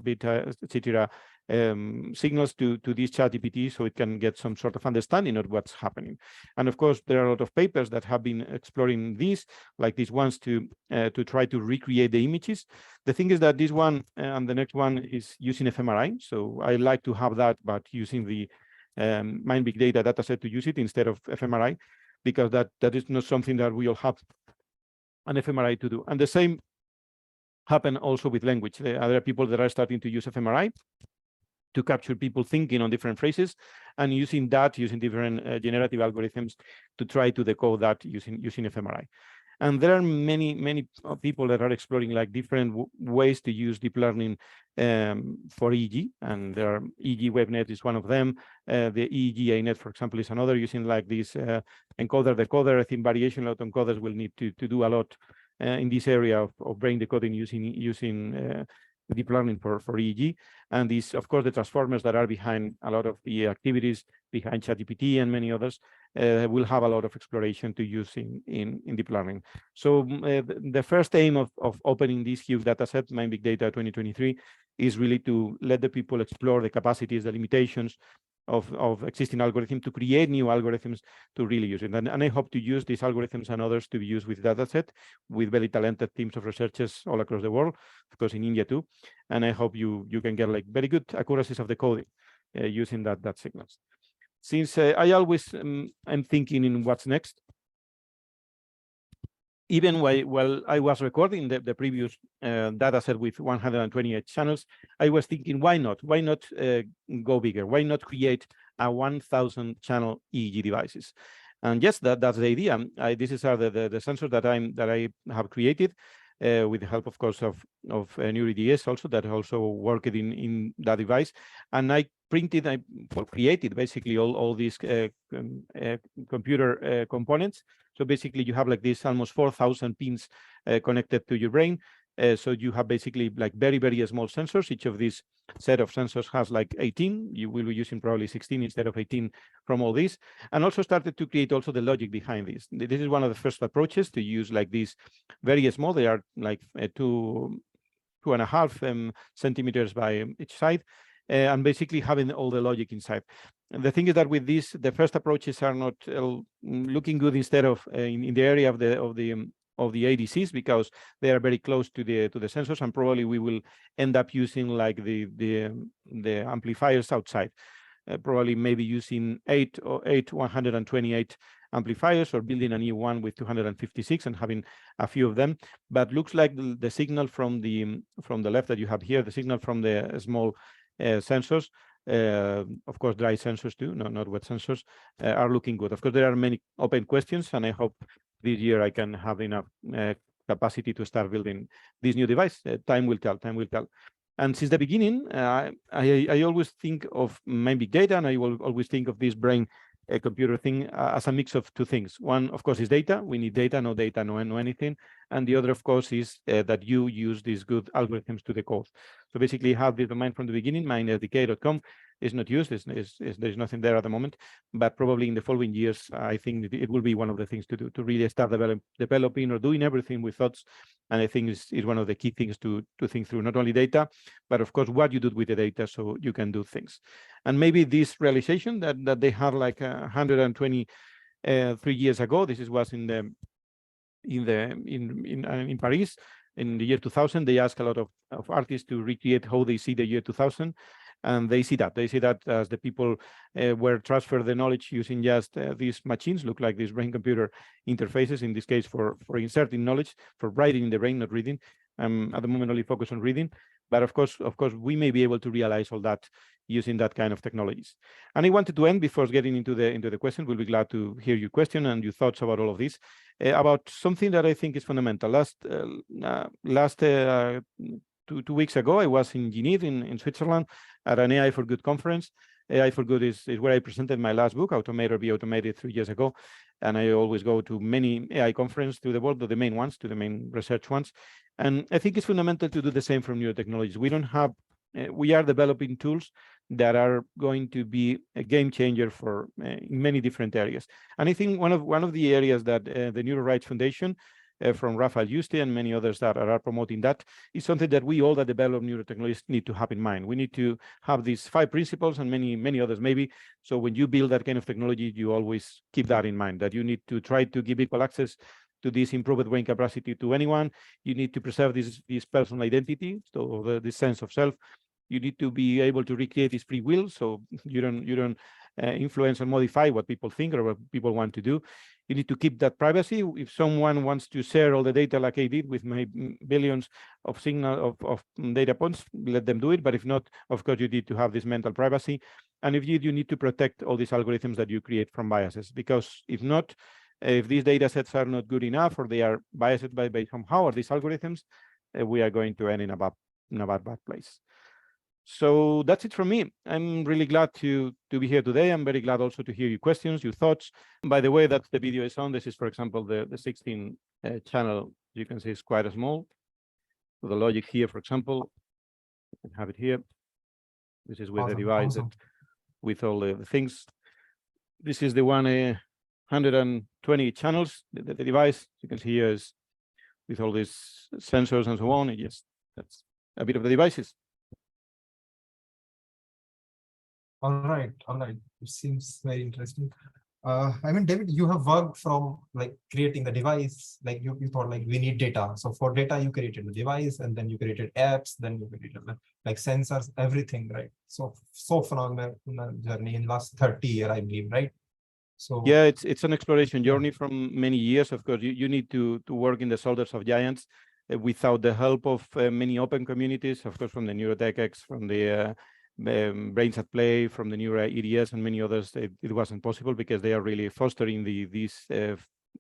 beta, etc. Signals to this ChatGPT, so it can get some sort of understanding of what's happening. And of course, there are a lot of papers that have been exploring these, like these ones, to try to recreate the images. The thing is that this one and the next one is using fMRI. So I like to have that, but using the MindBigData dataset to use it instead of fMRI, because that is not something that we'll have an fMRI to do. And the same happen also with language. There are people that are starting to use fMRI to capture people thinking on different phrases, and using different generative algorithms to try to decode that using fMRI. And there are many people that are exploring like different ways to use deep learning for EEG, and there are EEG WebNet is one of them. The EEG-ANet, for example, is another, using like this encoder-decoder. I think variation autoencoders will need to do a lot in this area of brain decoding using deep learning for EEG. And these, of course, the transformers that are behind a lot of the activities behind ChatGPT and many others will have a lot of exploration to use in deep learning. So the first aim of opening this huge data set, MindBigData 2023, is really to let the people explore the capacities, the limitations, of existing algorithms to create new algorithms to really use it. And I hope to use these algorithms and others to be used with dataset with very talented teams of researchers all across the world, of course in India too. And I hope you can get like very good accuracies of the coding using that signals. Since I always am thinking in what's next, even while I was recording the previous data set with 128 channels, I was thinking, why not? Why not go bigger? Why not create a 1,000 channel EEG devices? And yes, that's the idea. These are the sensors that I have created with the help, of course, of NeuroTechx also, that also worked in that device. And I created basically all these computer components. So basically you have like this almost 4,000 pins connected to your brain. So you have basically like very, very small sensors. Each of these set of sensors has like 18. You will be using probably 16 instead of 18 from all these. And also started to create also the logic behind this. This is one of the first approaches to use like these very small. They are like 2.5 centimeters by each side. And basically having all the logic inside. And the thing is that with this, the first approaches are not looking good instead of in the area of the ADCs, because they are very close to the sensors, and probably we will end up using like the amplifiers outside. Probably maybe using 8 128 amplifiers, or building a new one with 256 and having a few of them. But looks like the signal from the left that you have here, the signal from the small sensors, of course dry sensors too, not wet sensors, are looking good. Of course, there are many open questions, and I hope this year I can have enough capacity to start building this new device. Time will tell. And since the beginning, I always think of MindBigData, and I will always think of this brain computer thing as a mix of two things. One, of course, is data. We need data, no anything. And the other, of course, is that you use these good algorithms to the code. So basically, have the domain from the beginning. mindsdk.com is not used. There's nothing there at the moment. But probably in the following years, I think it will be one of the things to do, to really start developing or doing everything with thoughts. And I think is one of the key things to think through, not only data, but of course, what you do with the data so you can do things. And maybe this realization that they had like 123 years ago, this was in Paris in the year 2000. They asked a lot of artists to recreate how they see the year 2000. And they see that as the people were transferred the knowledge using just these machines, look like these brain-computer interfaces, in this case for inserting knowledge, for writing in the brain, not reading. At the moment only focus on reading, but of course we may be able to realize all that using that kind of technologies. And I wanted to end before getting into the question. We'll be glad to hear your question and your thoughts about all of this, about something that I think is fundamental. Last 2 weeks ago, I was in Geneva in Switzerland at an AI for Good conference. AI for Good is where I presented my last book, Automate or Be Automated, 3 years ago. And I always go to many AI conferences to the world, to the main ones, to the main research ones. And I think it's fundamental to do the same from neurotechnologies. We are developing tools that are going to be a game changer for in many different areas. And I think one of the areas that the Neuro Rights Foundation from Rafael Yuste and many others that are promoting that is something that we all that develop neurotechnologies need to have in mind. We need to have these 5 principles and many others maybe. So when you build that kind of technology, you always keep that in mind, that you need to try to give equal access to this improved brain capacity to anyone. You need to preserve this personal identity, so this sense of self. You need to be able to recreate this free will, so you don't influence or modify what people think or what people want to do. You need to keep that privacy. If someone wants to share all the data like I did with my billions of signal of data points, let them do it. But if not, of course, you need to have this mental privacy. And if you need to protect all these algorithms that you create from biases, because if not, if these data sets are not good enough, or they are biased by somehow, or these algorithms, we are going to end in a bad place. So that's it from me. I'm really glad to be here today. I'm very glad also to hear your questions, your thoughts. By the way, that the video is on. This is, for example, the 16 channel. You can see it's quite small. So the logic here, for example, you can have it here. This is with the device with all the things. This is the one 120 channels. The device you can see here is with all these sensors and so on. Yes, that's a bit of the devices. All right. It seems very interesting. I mean, David, you have worked from like creating the device, like you thought like we need data. So for data, you created the device and then you created apps, then you created like sensors, everything, right? So phenomenal journey in last 30 years, I believe, right? So yeah, it's an exploration journey from many years. Of course, you need to work in the shoulders of giants without the help of many open communities, of course, from the NeuroTechx, from the Brains at Play, from the Neuro EDS and many others. It wasn't possible because they are really fostering this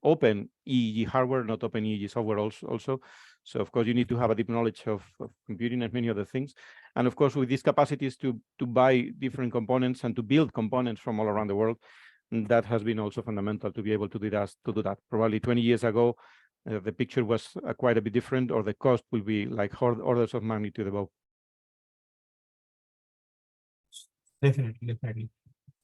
open EEG hardware, not open EEG software also. So of course, you need to have a deep knowledge of computing and many other things. And of course, with these capacities to buy different components and to build components from all around the world, that has been also fundamental to be able to do that. Probably 20 years ago, the picture was quite a bit different, or the cost will be like orders of magnitude above. Definitely.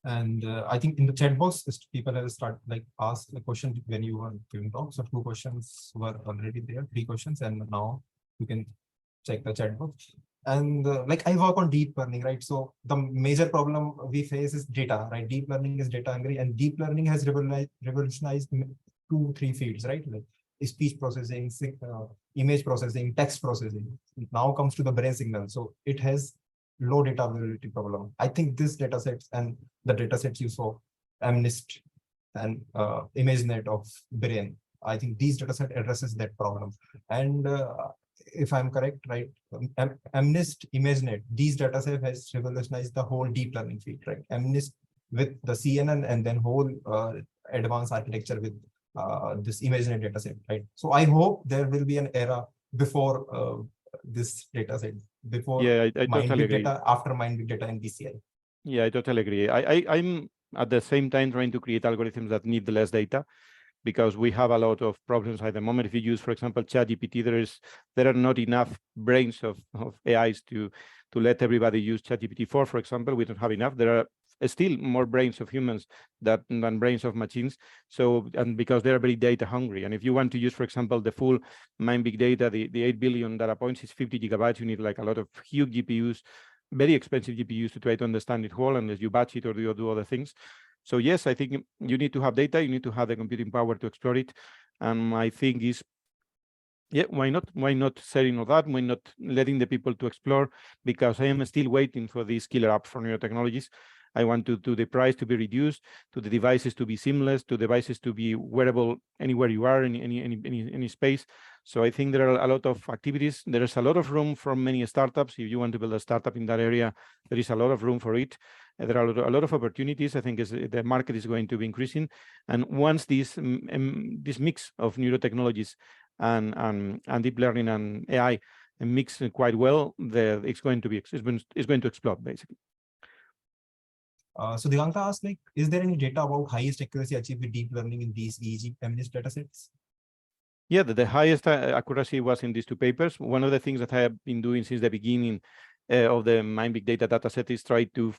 And I think in the chat box, people have started like ask a question when you were giving talk. So 2 questions were already there, 3 questions, and now you can check the chat box. And like I work on deep learning, right? So the major problem we face is data, right? Deep learning is data hungry, and deep learning has revolutionized 2-3 fields, right? Like speech processing, image processing, text processing. Now comes to the brain signal. So it has low data availability problem. I think this data sets and the data sets you saw, MNIST and ImageNet of brain, I think these data set addresses that problem. And if I'm correct, right, MNIST, ImageNet, these data set has revolutionized the whole deep learning field, right? MNIST with the CNN and then whole advanced architecture with this ImageNet data set, right? So I hope there will be an era before this data set, before I totally agree. MindBigData, after MindBigData and BCI. Yeah, I totally agree. I'm at the same time trying to create algorithms that need less data, because we have a lot of problems at the moment. If you use, for example, ChatGPT, there are not enough brains of AIs to let everybody use ChatGPT-4, for example. We don't have enough. There are still more brains of humans than brains of machines. So, and because they're very data hungry. And if you want to use, for example, the full MindBigData, the 8 billion data points is 50 gigabytes. You need like a lot of huge GPUs, very expensive GPUs to try to understand it whole, unless you batch it or do other things. So yes, I think you need to have data, you need to have the computing power to explore it. And my thing is, yeah, why not setting all that? Why not letting the people to explore? Because I am still waiting for this killer app for neurotechnologies. I want to the price to be reduced, to the devices to be seamless, to devices to be wearable anywhere you are in any space. So I think there are a lot of activities. There is a lot of room for many startups. If you want to build a startup in that area, there is a lot of room for it. There are a lot of opportunities. I think the market is going to be increasing. And once this mix of neurotechnologies and deep learning and AI mix quite well, it's going to explode basically. So Divanka asked, like, is there any data about highest accuracy achieved with deep learning in these EEG MNIST datasets? Yeah, the highest accuracy was in these 2 papers. One of the things that I have been doing since the beginning of the MindBigData dataset is try to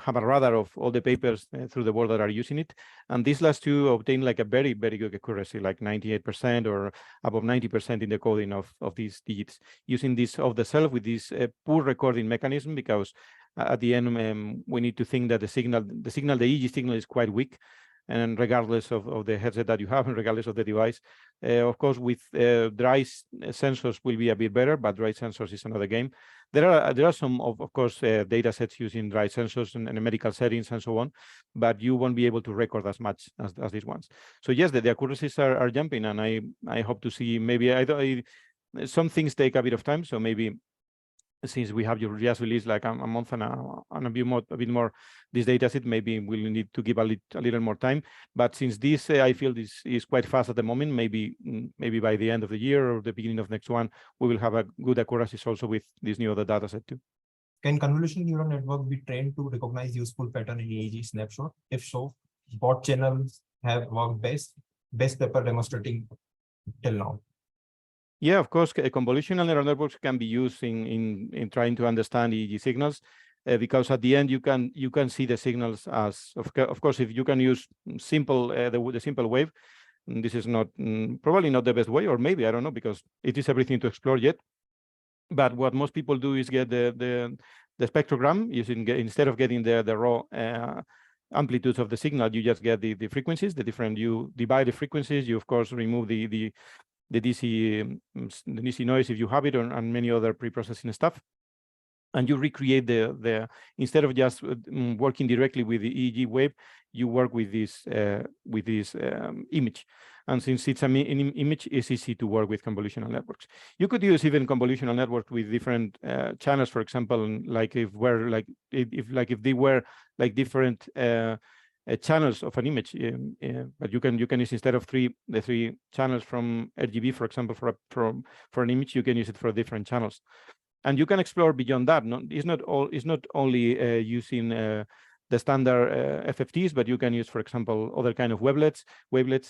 have a radar of all the papers through the world that are using it. And these last 2 obtain like a very, very good accuracy, like 98% or above 90% in the coding of these digits, using this off the shelf with this poor recording mechanism, because at the end, we need to think that the EEG signal is quite weak. And regardless of the headset that you have, and regardless of the device, of course, with dry sensors will be a bit better, but dry sensors is another game. There are some, of course, data sets using dry sensors in medical settings and so on, but you won't be able to record as much as these ones. So yes, the accuracies are jumping, and I hope to see maybe some things take a bit of time, so maybe since we have just released like a month and a bit more this data set, maybe we'll need to give a little more time. But since this I feel this is quite fast at the moment, maybe by the end of the year or the beginning of next one, we will have a good accuracy also with this new other data set too. Can convolutional neural network be trained to recognize useful pattern in EEG snapshot? If so, what channels have worked best paper demonstrating till now? Yeah, of course, convolutional neural networks can be used in trying to understand EEG signals, because at the end you can see the signals as of course, if you can use simple the simple wave. This is not probably not the best way, or maybe I don't know, because it is everything to explore yet. But what most people do is get the spectrogram using, instead of getting the raw amplitudes of the signal, you just get the frequencies, the different, you divide the frequencies, you of course remove the DC noise if you have it, and many other pre-processing stuff. And you recreate the instead of just working directly with the EEG wave, you work with this image. And since it's an image, it's easy to work with convolutional networks. You could use even convolutional networks with different channels, for example, like if they were like different channels of an image, but you can use, instead of the three channels from RGB, for example, for an image, you can use it for different channels. And you can explore beyond that. It's not only using the standard FFTs, but you can use, for example, other kind of wavelets,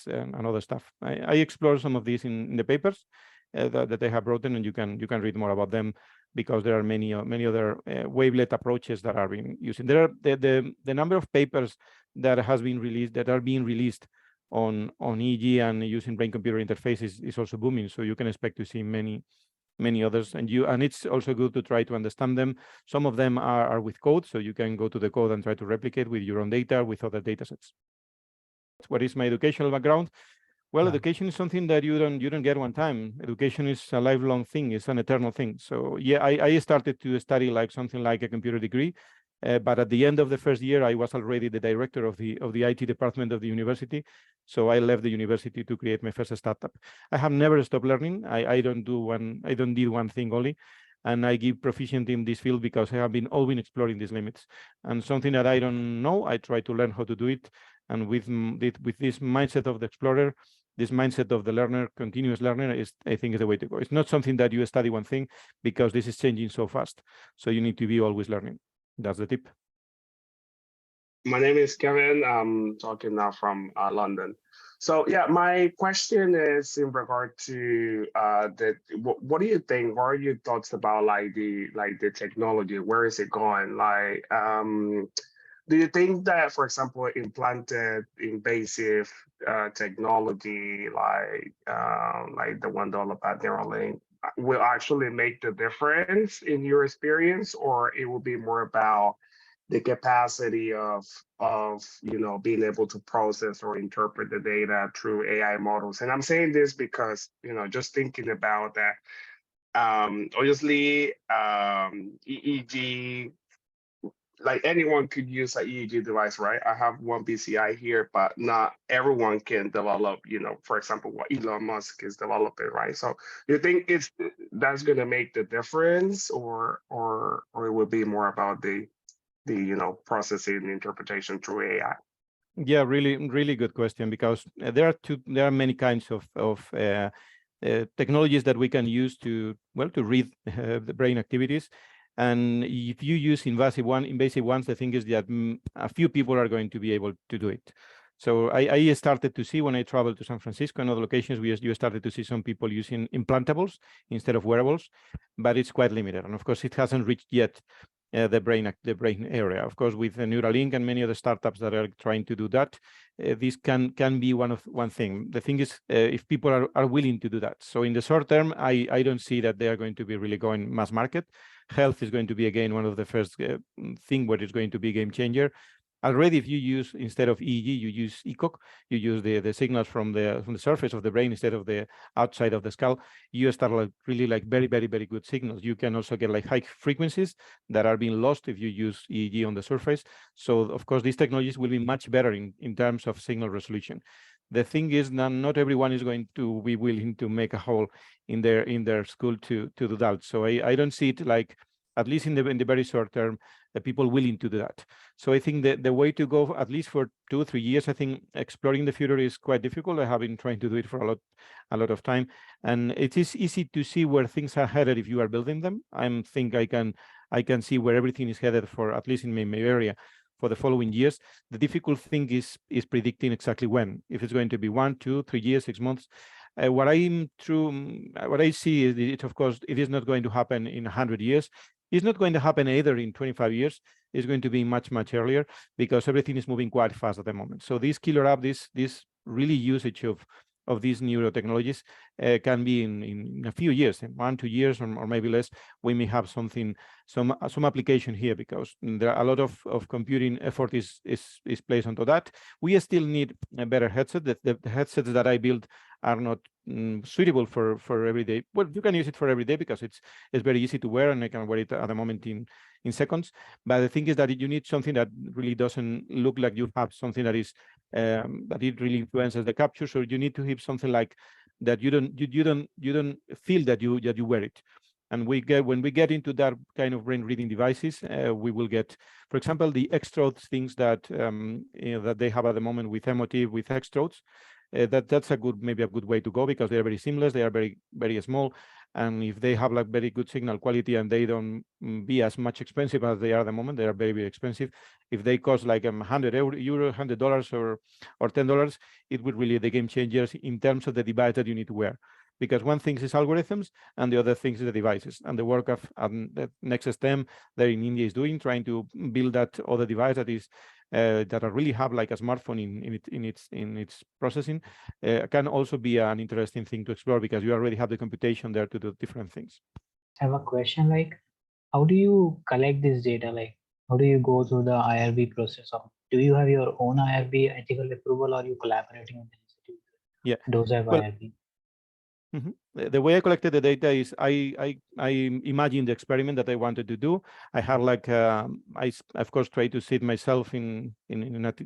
and other stuff. I explore some of these in the papers that they have written, and you can read more about them, because there are many other wavelet approaches that are being used. There are the number of papers that are being released on EEG and using brain-computer interfaces is also booming. So you can expect to see many others, and it's also good to try to understand them. Some of them are with code, so you can go to the code and try to replicate with your own data, with other data sets. What is my educational background? Well, education is something that you don't get one time. Education is a lifelong thing. It's an eternal thing. So yeah, I started to study like something like a computer degree, but at the end of the first year, I was already the director of the IT department of the university. So I left the university to create my first startup. I have never stopped learning. I don't do one thing only, and I give proficient in this field because I have been always exploring these limits. And something that I don't know, I try to learn how to do it. And with this mindset of the explorer, this mindset of the learner, continuous learner, I think is the way to go. It's not something that you study one thing, because this is changing so fast. So you need to be always learning. That's the tip. My name is Kevin. I'm talking now from London. So yeah, my question is in regard to what do you think? What are your thoughts about the technology? Where is it going? Do you think that, for example, implanted invasive technology like the one developed by Neuralink will actually make the difference in your experience, or it will be more about the capacity of being able to process or interpret the data through AI models? And I'm saying this because just thinking about that, obviously EEG, like anyone could use an EEG device, right? I have one BCI here, but not everyone can develop, for example, what Elon Musk is developing, right? So do you think that's going to make the difference, or it will be more about the processing and interpretation through AI? Yeah, really good question, because there are many kinds of technologies that we can use to read the brain activities. And if you use invasive ones, the thing is that a few people are going to be able to do it. So I started to see, when I traveled to San Francisco and other locations, you started to see some people using implantables instead of wearables, but it's quite limited. And of course, it hasn't reached yet the brain area. Of course, with Neuralink and many other startups that are trying to do that, this can be one thing. The thing is, if people are willing to do that. So in the short term, I don't see that they are going to be really going mass market. Health is going to be, again, one of the first thing where it's going to be a game changer. Already, if you use, instead of EEG, you use ECOG, you use the signals from the surface of the brain instead of the outside of the skull, you start really very, very, very good signals. You can also get like high frequencies that are being lost if you use EEG on the surface. So of course, these technologies will be much better in terms of signal resolution. The thing is that not everyone is going to be willing to make a hole in their school to do that. So I don't see it like, at least in the very short term, the people willing to do that. So I think that the way to go, at least for 2 or 3 years, I think exploring the future is quite difficult. I have been trying to do it for a lot of time, and it is easy to see where things are headed if you are building them. I think I can see where everything is headed, for at least in my area, for the following years. The difficult thing is predicting exactly when, if it's going to be 1, 2, 3 years, 6 months. What I see is, of course, it is not going to happen in 100 years. It's not going to happen either in 25 years. It's going to be much, much earlier, because everything is moving quite fast at the moment. So this killer app, this really usage of of these neurotechnologies can be in a few years, in 1, 2 years, or maybe less. We may have something, some application here, because there are a lot of computing effort is placed onto that. We still need a better headset. The headsets that I build are not suitable for every day. Well, you can use it for every day because it's very easy to wear, and I can wear it at the moment in seconds. But the thing is that you need something that really doesn't look like you have something that is that it really influences the capture. So you need to have something like that you don't feel that you wear it. And when we get into that kind of brain reading devices, we will get, for example, the X-Trodes things that that they have at the moment with Emotive, with X-Trodes. That's maybe a good way to go, because they are very seamless, they are very small, and if they have like very good signal quality and they don't be as much expensive as they are at the moment, they are very expensive. If they cost like €100, $100 or $10, it would really be the game changers in terms of the device that you need to wear. Because one thing is algorithms and the other thing is the devices, and the work of the NeuroTechx there in India is doing, trying to build that other device that is that really have like a smartphone in its processing, can also be an interesting thing to explore, because you already have the computation there to do different things. I have a question, like, how do you collect this data? Like, how do you go through the IRB process? Of, do you have your own IRB ethical approval, or are you collaborating with the institute? Yeah. Those have Well, IRB. The way I collected the data is I imagined the experiment that I wanted to do. I had like I of course tried to sit myself in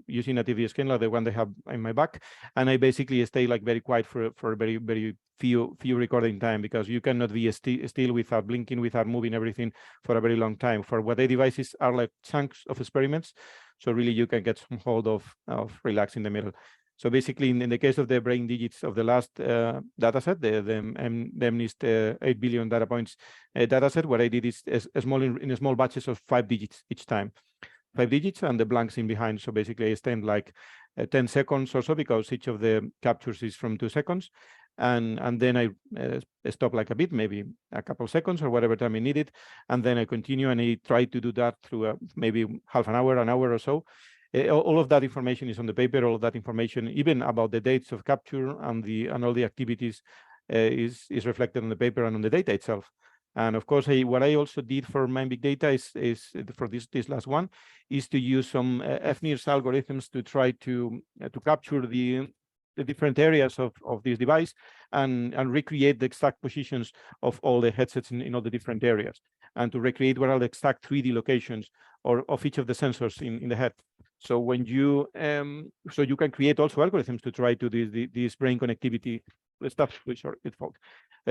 using a TV screen like the one they have in my back, and I basically stay like very quiet for very few recording time, because you cannot be still without blinking, without moving everything for a very long time. For what the devices are like chunks of experiments, so really you can get some hold of relax in the middle. So basically, in the case of the brain digits of the last data set, the MNIST 8 billion data points data set, what I did is in small batches of 5 digits each time. 5 digits and the blanks in behind. So basically, I spent like 10 seconds or so, because each of the captures is from 2 seconds. And then I stop like a bit, maybe a couple of seconds or whatever time I needed. And then I continue, and I try to do that through maybe half an hour or so. All of that information is on the paper. All of that information, even about the dates of capture and all the activities, is reflected on the paper and on the data itself. And of course, what I also did for MindBigData is for this last one, is to use some FNIRS algorithms to try to capture the different areas of this device and recreate the exact positions of all the headsets in all the different areas, and to recreate what are the exact 3D locations of each of the sensors in the head. So when you so you can create also algorithms to try to do this brain connectivity stuff, which are its fault.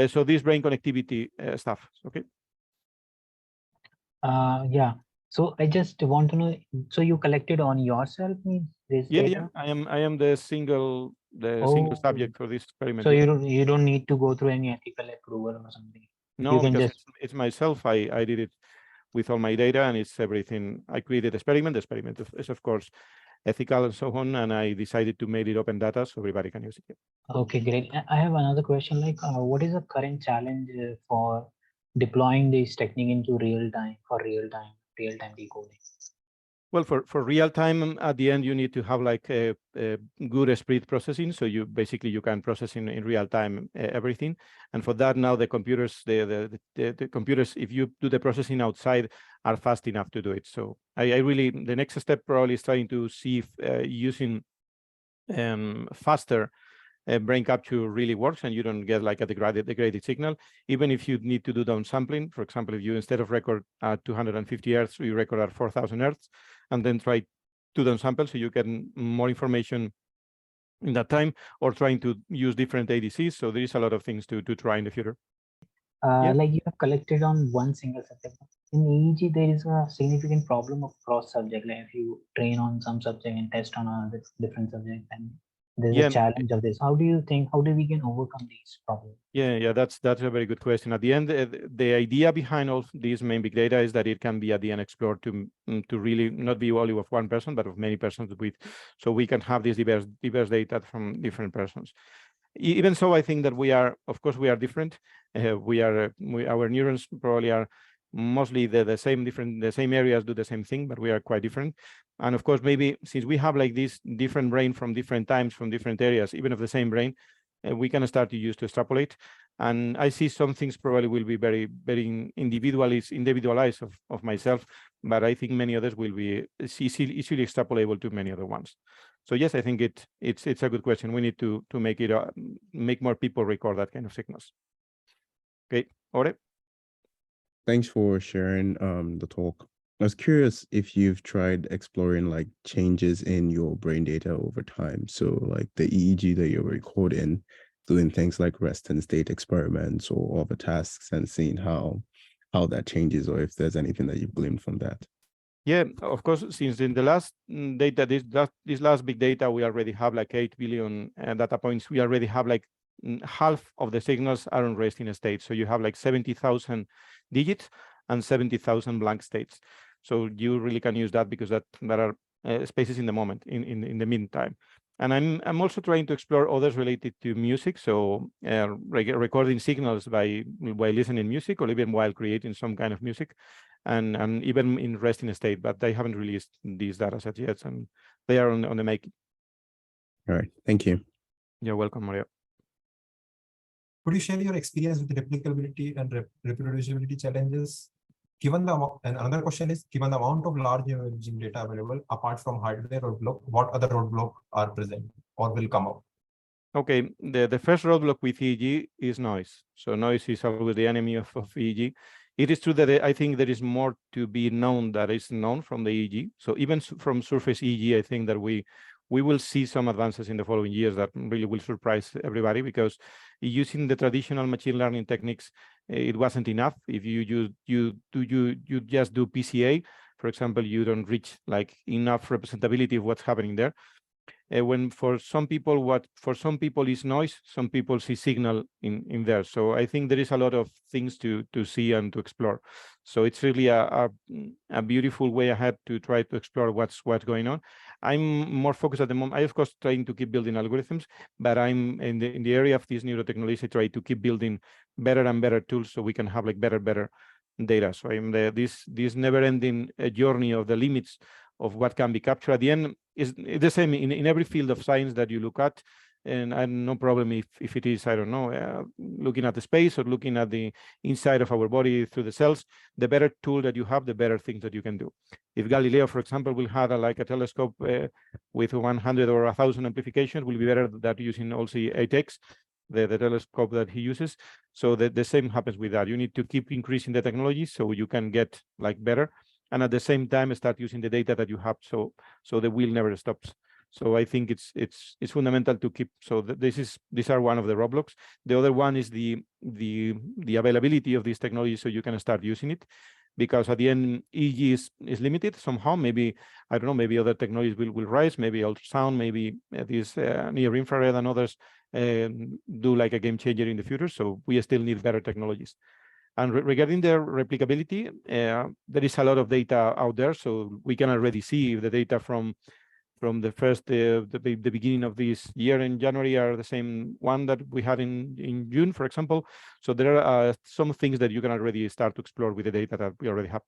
So this brain connectivity stuff, okay? Yeah. So I just want to know. So you collected on yourself, means this data? Yeah. I am the single subject for this experiment. So you don't need to go through any ethical approval or something. No, you can because just... it's myself. I did it with all my data, and it's everything. I created the experiment. The experiment is of course ethical and so on, and I decided to make it open data so everybody can use it. Okay, great. I have another question. Like, what is the current challenge for deploying this technique into real time decoding? Well, for real time, at the end, you need to have like a good speed processing. So you can process in real time everything. And for that, now the computers, the computers, if you do the processing outside, are fast enough to do it. So I really, the next step probably is trying to see if using faster brain capture really works, and you don't get like a degraded signal. Even if you need to do down sampling, for example, if you instead of record at 250 Hz, you record at 4,000 Hz, and then try to down sample so you get more information in that time, or trying to use different ADCs. So there is a lot of things to try in the future. Like you have collected on one single subject. In EEG, there is a significant problem of cross subject. Like if you train on some subject and test on a different subject, and there's a challenge of this. How do you think? How do we can overcome these problems? Yeah, that's a very good question. At the end, the idea behind all these MindBigData is that it can be at the end explored to really not be only of one person, but of many persons so we can have this diverse data from different persons. Even so, I think that of course, we are different. Our neurons probably are mostly the same areas do the same thing, but we are quite different. And of course, maybe since we have like this different brain from different times, from different areas, even of the same brain, we can start to use to extrapolate. And I see some things probably will be very, very individualized of myself, but I think many others will be easily extrapolable to many other ones. So yes, I think it's a good question. We need to make it make more people record that kind of signals. Okay, Ore? Thanks for sharing the talk. I was curious if you've tried exploring like changes in your brain data over time. So like the EEG that you're recording, doing things like rest and state experiments or other tasks and seeing how that changes, or if there's anything that you've gleaned from that. Yeah, of course, since in the last data, this last big data, we already have like 8 billion data points. We already have like half of the signals are on resting state. So you have like 70,000 digits and 70,000 blank states. So you really can use that because there are spaces in the moment, in the meantime. And I'm also trying to explore others related to music. So recording signals by listening music, or even while creating some kind of music, and even in resting state. But they haven't released these data sets yet, and they are on the making. All right, thank you. You're welcome, Maria. Could you share your experience with replicability and reproducibility challenges? Given the amount, and another question is, given the amount of large imaging data available, apart from hardware roadblock, what other roadblock are present or will come up? Okay, the first roadblock with EEG is noise. So noise is always the enemy of EEG. It is true that I think there is more to be known that is known from the EEG. So even from surface EEG, I think that we will see some advances in the following years that really will surprise everybody, because using the traditional machine learning techniques, it wasn't enough. If you just do PCA, for example, you don't reach like enough representability of what's happening there. When for some people is noise, some people see signal in there. So I think there is a lot of things to see and to explore. So it's really a beautiful way ahead to try to explore what's going on. I'm more focused at the moment. I of course trying to keep building algorithms, but I'm in the area of these neurotechnologies. I try to keep building better and better tools so we can have like better data. So I'm this never-ending journey of the limits of what can be captured. At the end is the same in every field of science that you look at, and I have no problem if it is, I don't know, looking at the space or looking at the inside of our body through the cells. The better tool that you have, the better things that you can do. If Galileo, for example, will have like a telescope with 100 or 1,000 amplifications, will be better than using also NeuroTechx, the telescope that he uses. So the same happens with that. You need to keep increasing the technology so you can get like better, and at the same time start using the data that you have, so the wheel never stops. So I think it's fundamental to keep. So these are one of the roadblocks. The other one is the availability of this technology, so you can start using it, because at the end EEG is limited somehow. Maybe I don't know. Maybe other technologies will rise. Maybe ultrasound. Maybe this near infrared and others do like a game changer in the future. So we still need better technologies. And regarding the replicability, there is a lot of data out there, so we can already see if the data from the first the beginning of this year in January are the same one that we had in June, for example. So there are some things that you can already start to explore with the data that we already have.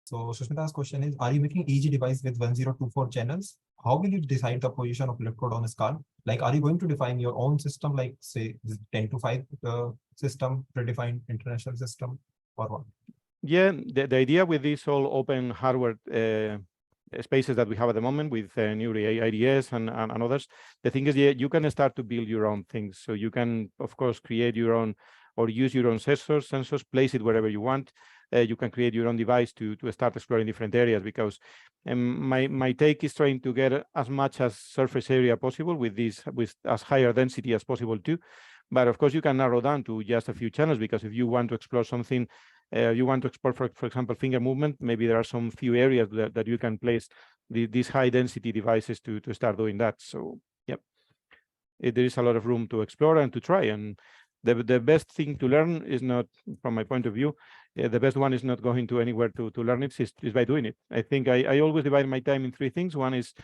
So Sushmita's question is, are you making EEG device with 1024 channels? How will you decide the position of electrode on a skull? Like, are you going to define your own system, like say 10-5 system, predefined international system, or what? Yeah, the idea with this all open hardware spaces that we have at the moment with Neuro IDS and others, the thing is, yeah, you can start to build your own things. So you can, of course, create your own or use your own sensors, place it wherever you want. You can create your own device to start exploring different areas, because my take is trying to get as much as surface area possible with as higher density as possible too. But of course, you can narrow down to just a few channels, because if you want to explore something, you want to explore, for example, finger movement, maybe there are some few areas that you can place these high density devices to start doing that. So, yep, there is a lot of room to explore and to try. And the best thing to learn is not, from my point of view, the best one is not going to anywhere to learn it, is by doing it. I think I always divide my time in three things. One is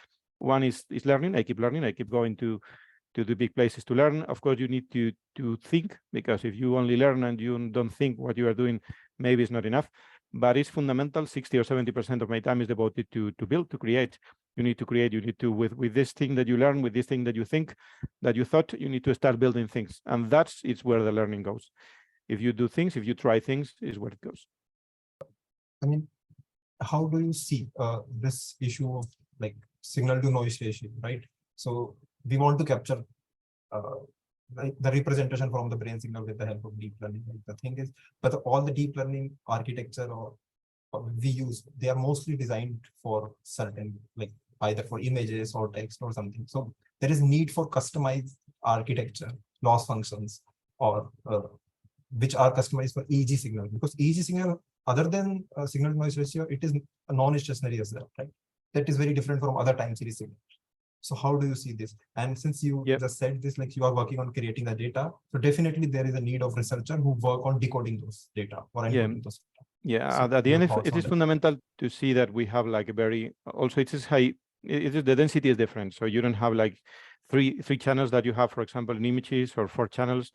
learning. I keep learning. I keep going to the big places to learn. Of course, you need to think, because if you only learn and you don't think what you are doing, maybe it's not enough. But it's fundamental. 60 or 70% of my time is devoted to build, to create. You need to create, you need to, with this thing that you learn, with this thing that you think, that you thought, you need to start building things. And it's where the learning goes. If you do things, if you try things, is where it goes. I mean, how do you see this issue of like signal to noise ratio, right? So we want to capture like the representation from the brain signal with the help of deep learning. Like the thing is, but all the deep learning architecture or we use, they are mostly designed for certain, like either for images or text or something. So there is need for customized architecture, loss functions, or which are customized for EEG signal, because EEG signal, other than signal to noise ratio, it is a non-stationary as well, right? That is very different from other time series signal. So how do you see this? And since you just said this, like you are working on creating the data, so definitely there is a need of researcher who work on decoding those data or encoding those data. Yeah, So at the end, it is that? fundamental to see that we have like a very, also it is high, the density is different. So you don't have like three channels that you have, for example, in images, or 4 channels.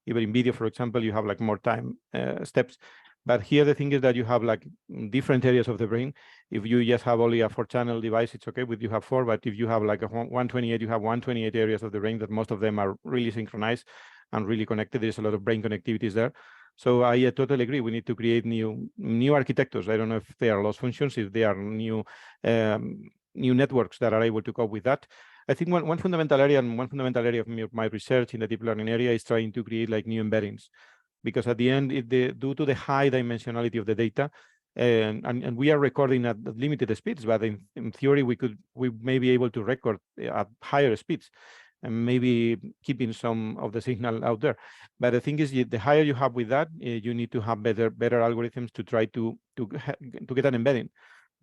Even in video, for example, you have like more time steps. But here the thing is that you have like different areas of the brain. If you just have only a 4-channel device, it's okay. But you have 4, but if you have like a 128, you have 128 areas of the brain that most of them are really synchronized and really connected. There's a lot of brain connectivities there. So I totally agree. We need to create new architectures. I don't know if they are loss functions, if they are new networks that are able to cope with that. I think one fundamental area of my research in the deep learning area is trying to create like new embeddings, because at the end, due to the high dimensionality of the data, and we are recording at limited speeds, but in theory we may be able to record at higher speeds, and maybe keeping some of the signal out there. But the thing is, the higher you have with that, you need to have better algorithms to try to get an embedding.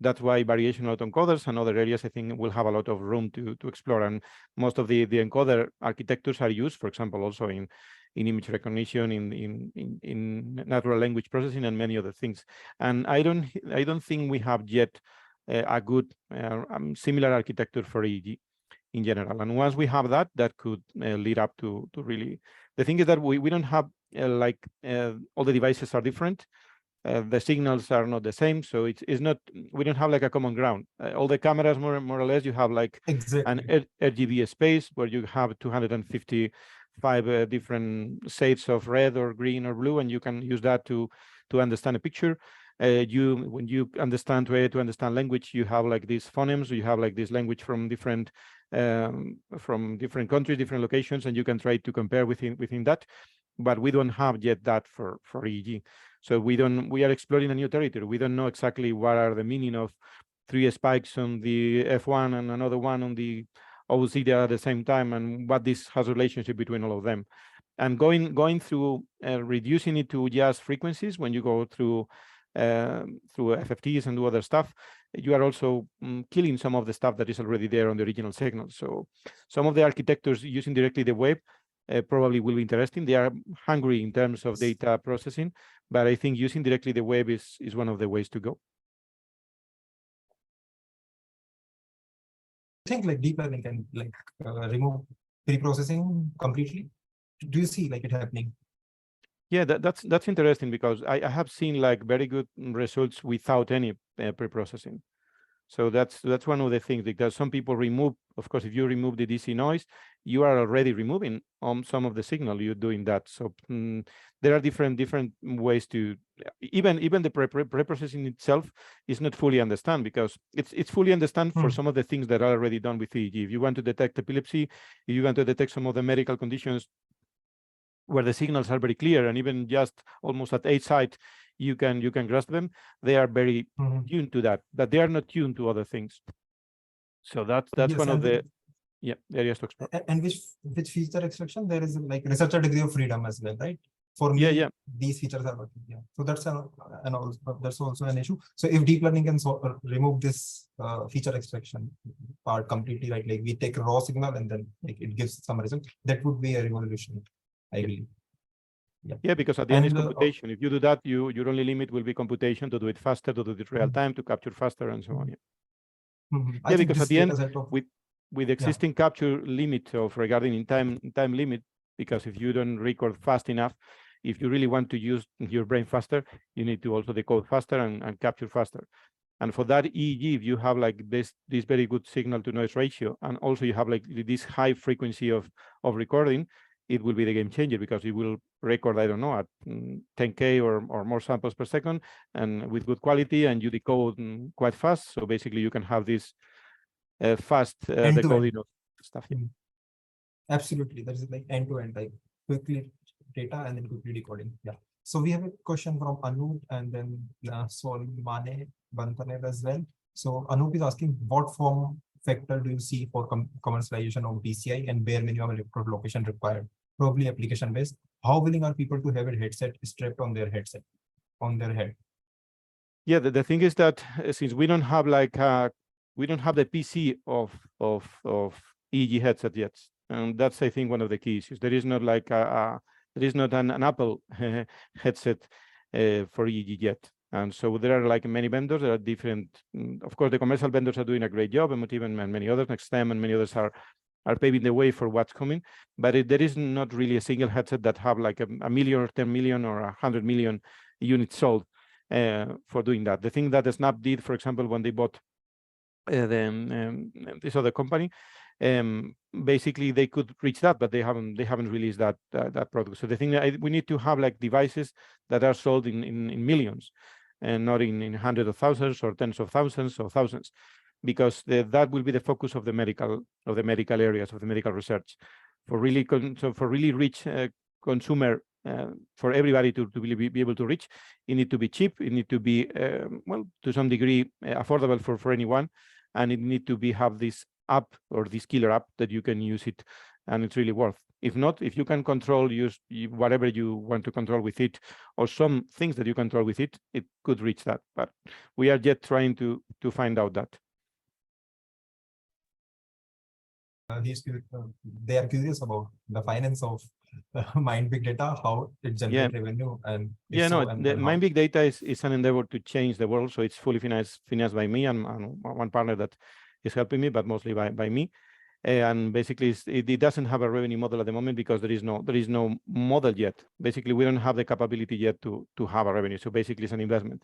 That's why variational autoencoders and other areas, I think, will have a lot of room to explore. And most of the encoder architectures are used, for example, also in image recognition, in natural language processing, and many other things. And I don't think we have yet a good similar architecture for EEG in general. And once we have that, that could lead up to really. The thing is that we don't have all the devices are different. The signals are not the same, so it's not. We don't have like a common ground. All the cameras, more or less, you have like an RGB space where you have 255 different shades of red or green or blue, and you can use that to understand a picture. When you understand to understand language, you have like these phonemes. You have like this language from different countries, different locations, and you can try to compare within that. But we don't have yet that for EEG. So we are exploring a new territory. We don't know exactly what are the meaning of 3 spikes on the F1 and another one on the OZ at the same time, and what this has a relationship between all of them. And going through reducing it to just frequencies, when you go through FFTs and do other stuff, you are also killing some of the stuff that is already there on the original signal. So some of the architectures using directly the web probably will be interesting. They are hungry in terms of data processing, but I think using directly the web is one of the ways to go. I think like deep learning can like remove pre-processing completely. Do you see like it happening? Yeah, that's interesting, because I have seen like very good results without any pre-processing. So that's one of the things, because some people remove, of course, if you remove the DC noise, you are already removing some of the signal. You're doing that. So there are different ways to, even the pre-processing itself is not fully understand, because it's fully understand for some of the things that are already done with EEG. If you want to detect epilepsy, if you want to detect some of the medical conditions where the signals are very clear, and even just almost at each site, you can grasp them. They are very tuned to that, but they are not tuned to other things. So that's one of the areas to explore. And which feature extraction, there is like researcher degree of freedom as well, right? For me, these features are working. Yeah, so that's also an issue. So if deep learning can remove this feature extraction part completely, right? Like we take raw signal and then like it gives some result, that would be a revolution, I believe. Yeah, because at the end is computation. If you do that, your only limit will be computation, to do it faster, to do it real time, to capture faster, and so on. Yeah, because at the end, with existing capture limit of regarding in time limit, because if you don't record fast enough, if you really want to use your brain faster, you need to also decode faster and capture faster. And for that EEG, if you have like this very good signal to noise ratio, and also you have like this high frequency of recording, it will be the game changer, because it will record, I don't know, at 10K or more samples per second, and with good quality, and you decode quite fast. So basically you can have this fast decoding of stuff. Yeah. Absolutely. That is like end to end, like quickly data and then quickly decoding. Yeah. So we have a question from Anup and then Solmane Bantaner as well. So Anup is asking, what form factor do you see for commercialization of DCI and bare minimum electrode location required? Probably application based. How willing are people to have a headset strapped on their head? Yeah, the thing is that since we don't have like we don't have the PC of EEG headset yet, and that's, I think, one of the key issues. There is not like there is not an Apple headset for EEG yet. And so there are like many vendors. There are different, of course, the commercial vendors are doing a great job, and even many others, NextStem and many others are paving the way for what's coming. But there is not really a single headset that have like a million or 10 million or 100 million units sold for doing that. The thing that Snap did, for example, when they bought this other company, basically they could reach that, but they haven't released that product. So the thing that we need to have like devices that are sold in millions, and not in hundreds of thousands or tens of thousands or thousands, because that will be the focus of the medical areas of the medical research. For really rich consumer, for everybody to really be able to reach, it need to be cheap, it need to be well, to some degree affordable for anyone, and it need to have this app or this killer app that you can use it and it's really worth. If not, if you can control whatever you want to control with it, or some things that you control with it, it could reach that. But we are yet trying to find out that. They are curious about the finance of MindBigData, how it generates revenue, and the MindBigData is an endeavor to change the world. So it's fully financed by me and one partner that is helping me, but mostly by me. And basically, it doesn't have a revenue model at the moment because there is no model yet. Basically, we don't have the capability yet to have a revenue. So basically, it's an investment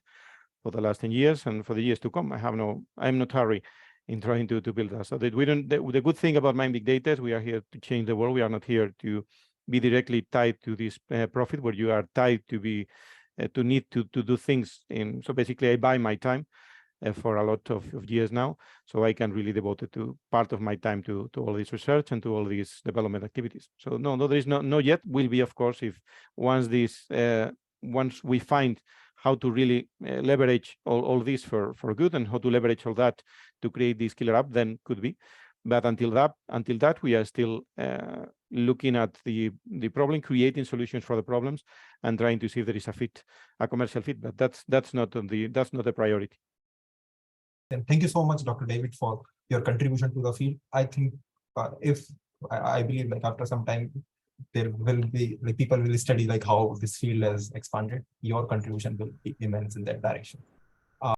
for the last 10 years and for the years to come. I'm not hurry in trying to build that. So that we don't. The good thing about MindBigData is we are here to change the world. We are not here to be directly tied to this profit, where you are tied to be to need to do things in. So basically, I buy my time for a lot of years now, so I can really devote it to part of my time to all this research and to all these development activities. So no, there is no yet. Will be, of course, if once we find how to really leverage all this for good, and how to leverage all that to create this killer app, then could be. But until that, we are still looking at the problem, creating solutions for the problems, and trying to see if there is a commercial fit. But that's not the priority. And thank you so much, Dr. David, for your contribution to the field. I think I believe like after some time, there will be like people will study like how this field has expanded. Your contribution will be immense in that direction.